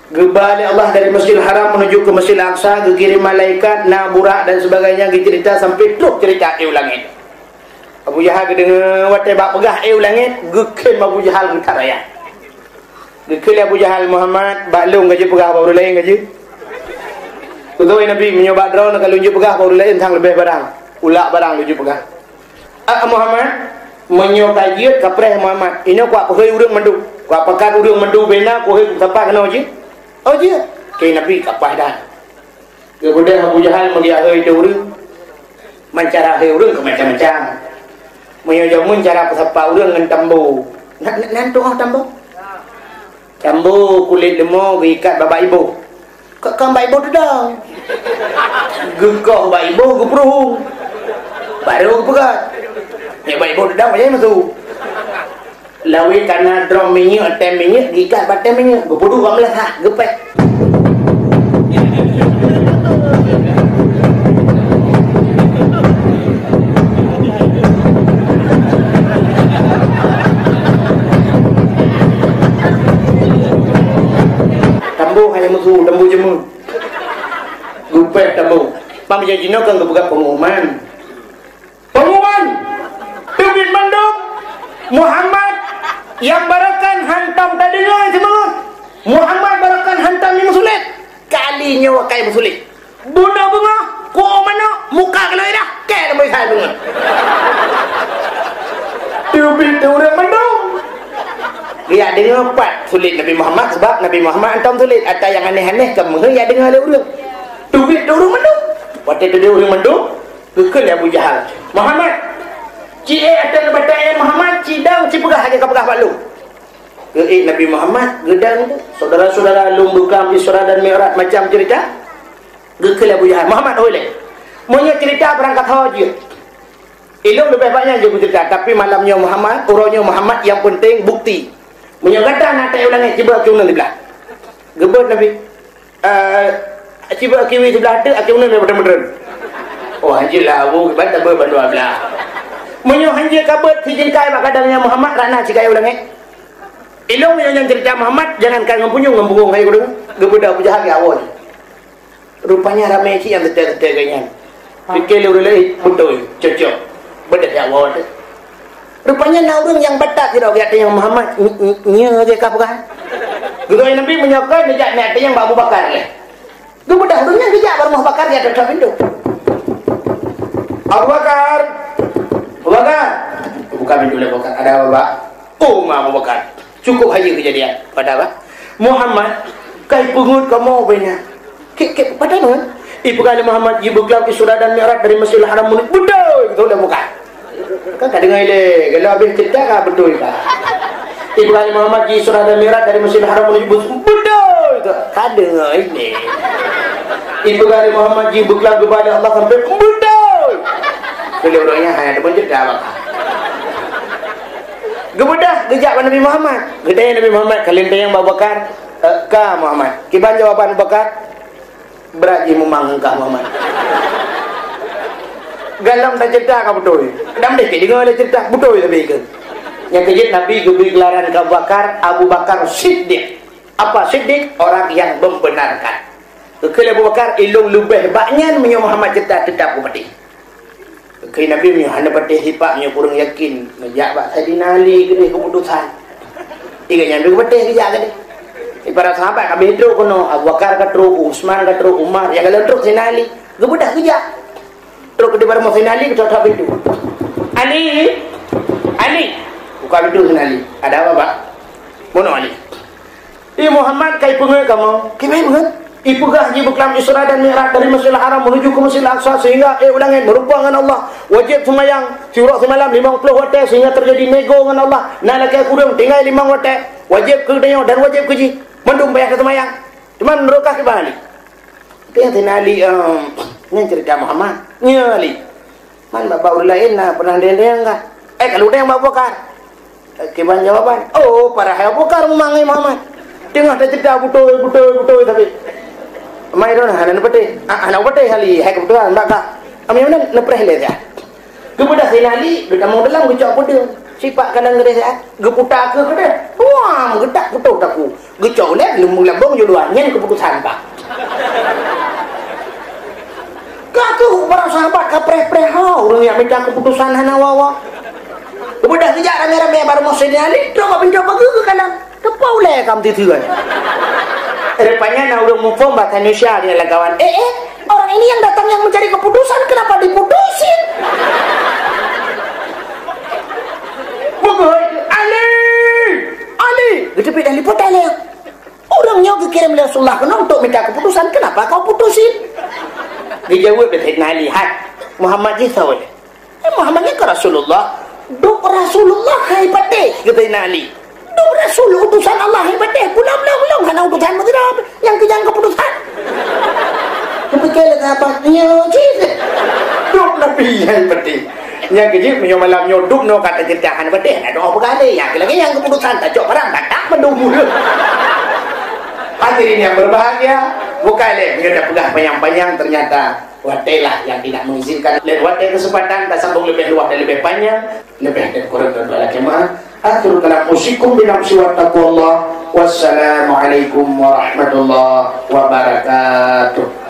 Gebali Allah dari Masjidil Haram menuju ke Masjidil Aqsa, dikirim malaikat, burak dan sebagainya, cerita sampai terus cerita langit. Abu Jahal kedengar watai bak pegah langit, gekem Abu Jahal gentar raya. Gekel Abu Jahal Muhammad baklung gaji pegah baru lain gaji. Tutup Nabi menyobat drone kalau unjuk pegah baru lain tang lebih barang. Ulak barang unjuk pegah. Muhammad Menyokajiat kapreh Muhammad. Ini kuat pakai urang mandu. Kuat pakai urang mandu bena kuat tempat kena je. Oh je. Ke Nabi kapah dah. Kemudian Abu Jahal melihat itu urang. Mencara urang ke macam-macam. Menyojamun cara pasapa urang dengan tambu. Nantu tambu. Tambu kulit lemau ikat bapa ibu. Kau bapa ibu tu dah. Gekok bapa ibu geperuh. Baru pegat. Ya bapa ibu tu dah macam tu. Lawi karena drum minyak, tem minyak, ikat batem minyak. Geperuh bapa lah, gepek. Tambu hanya musuh, tambu jemu. Gupet tambu. Pam janjino kan kebuka pengumuman. Pengumuman. Tubin manduk Muhammad yang barakan hantam tadi dengar semua. Muhammad barakan hantam ni musulit. Kalinya wakai musulit. Bunda bunga, ko mana muka kalau dah. Ke boleh saya bunga. Tubin tu orang manduk. Dia dengar empat sulit Nabi Muhammad sebab Nabi Muhammad antam sulit atau yang aneh-aneh kamu dia dengar le urang. Tubik urang manduk. Waktu tu dia urang manduk, kekal Abu Jahal. Muhammad, ci atas batai Muhammad cidang ci pegah aja kapegah pak lu. Ke Nabi Muhammad gedang tu, saudara-saudara lum buka Isra dan Mi'raj macam cerita. Kekal Abu Jahal. Muhammad oleh. Monya cerita berangkat haji. Ilmu lebih banyak je cerita, tapi malamnya Muhammad, urangnya Muhammad yang penting bukti. Menyangkata nak tak ulangi ciba akiunan sebelah. Gebut Nabi. Ciba akiwi sebelah tu akiunan daripada medren. Oh hanjilah abu banta berbandu ablah. Menyo hanjil kabut sijingkai mak kadangnya Muhammad rana cikai ulangi. Ilmu yang cerita Muhammad jangan kan ngempunyung ngembung hai kudu. Gebut Abu Jahal ya awal. Rupanya ramai ci yang tetek-tetek ganya. Fikir lu leh betul cocok. Bedak ya awal. Rupanya naurung yang batak tidak lihat yang Muhammad nya je kapkan. Guru Nabi menyokong nejak nak yang Abu Bakar leh. Guru dah urungnya kejak baru Abu Bakar dia tetap pintu. Abu Bakar. Abu Bakar. Buka pintu le Bakar. Ada apa, Pak? Oh, Abu Bakar. Cukup aja kejadian. Pada apa? Muhammad kai pungut kamu bena. Ke pada mana? Ibu kali Muhammad ibu kelam Isra dan Mi'raj dari Masjidil Haram mulut. Betul, betul dah buka. Kan tak dengar le, kalau habis cerita kan betul tak? Ibu kali Muhammad Isra dan Mi'raj dari Masjidil Haram menuju betul itu. Tak dengar ini. Ibu kali Muhammad ibu kelam kepada Allah sampai betul. Kalau orangnya hanya ada cerita apa? Gebedah gejak Nabi Muhammad. Gedaya Nabi Muhammad kalian tayang Abu Bakar. Ka Muhammad. Kiban jawaban Abu Bakar. Berat je memang ka Muhammad. Galam tak cerita kau betul. Dam deh dengar ada cerita betul tapi ke. Yang kejut Nabi beri gelaran ke Abu Bakar, Abu Bakar Siddiq. Apa Siddiq? Orang yang membenarkan. Kekal Abu Bakar ilung lebih banyak menyuruh Muhammad cerita tetap mati. Kekal Nabi menyuruh hanya pati hipaknya kurang yakin. Ngejak Pak Sayyidina Ali ke keputusan. Tiga yang dua pati kejak ke dia. Para sahabat kami teruk kono Abu Bakar ke teruk, Utsman ke teruk, Umar yang kalau teruk Sayyidina Ali. Gebedah kejak. Terus ke depan Sayyidina Ali ke tutup pintu. Ali. Buka pintu Sayyidina Ali. Ada apa, Pak? Mono Ali. Muhammad kai pengai kamu. Kimai pengai? Ipugah ji beklam Isra dan Mi'raj dari Masjidil Haram menuju ke Masjidil Aqsa sehingga ulangan berubah dengan Allah. Wajib semayang curah semalam 50 waktu sehingga terjadi nego dengan Allah. Nak lakai kurang tinggal 5 waktu. Wajib ke dia dan wajib ke ji. Mendung bayar ke semayang. Cuma merokah ke bali. Yang Sayyidina Ali ini cerita Muhammad. Nya Ali. Man bapak lain lah pernah dia enggak? Kalau dia yang Abu Bakar. Kiban jawaban. Oh, para Abu Bakar memanggil Muhammad. Tengah ada cerita betul tapi mai ron hanan pate anak pate hali hai kebetulan tak kak ami mana lepreh le ya kemudian Sayyidina Ali dekat mau dalam gecok pede sifat kadang gede ya geputa ke kede wah gedak betul takku gecok le lembung jodohan nyen keputusan pak kaku para sahabat kapreh-preh orang yang minta keputusan hana wawa kemudian sejak rame-rame baru mau Sayyidina Ali coba mencoba ke kadang tepau le kam tituan. Rupanya nak udah mufum bahasa Indonesia dia lah kawan. Orang ini yang datang yang mencari keputusan kenapa diputusin? Rasulullah kena untuk minta keputusan, kenapa kau putusin? Dijawab Sayyidina Ali, Muhammad ni tahu ni. Muhammad ni ke Rasulullah. Duk Rasulullah hebat deh, kata Sayyidina Ali. Duk Rasul utusan Allah hebat deh. Pulang hana utusan tidak yang kejang keputusan. Kebetulan abangnya cerita. Duk Nabi hebat deh. Yang kejip malam nyoduk no kata ceritakan hebat deh. Ada apa kali yang lagi yang keputusan tak jauh barang tak menunggu. Hadirin yang berbahagia, bukan dia dah pegang panjang-panjang, ternyata watailah yang tidak mengizinkan. Watai kesempatan tak sambung lebih luas dan lebih panjang, lebih dan kurang dan bala jemaah. Akhirul kalam usikum bi nafsi wa taqwallah. Wassalamualaikum warahmatullahi wabarakatuh.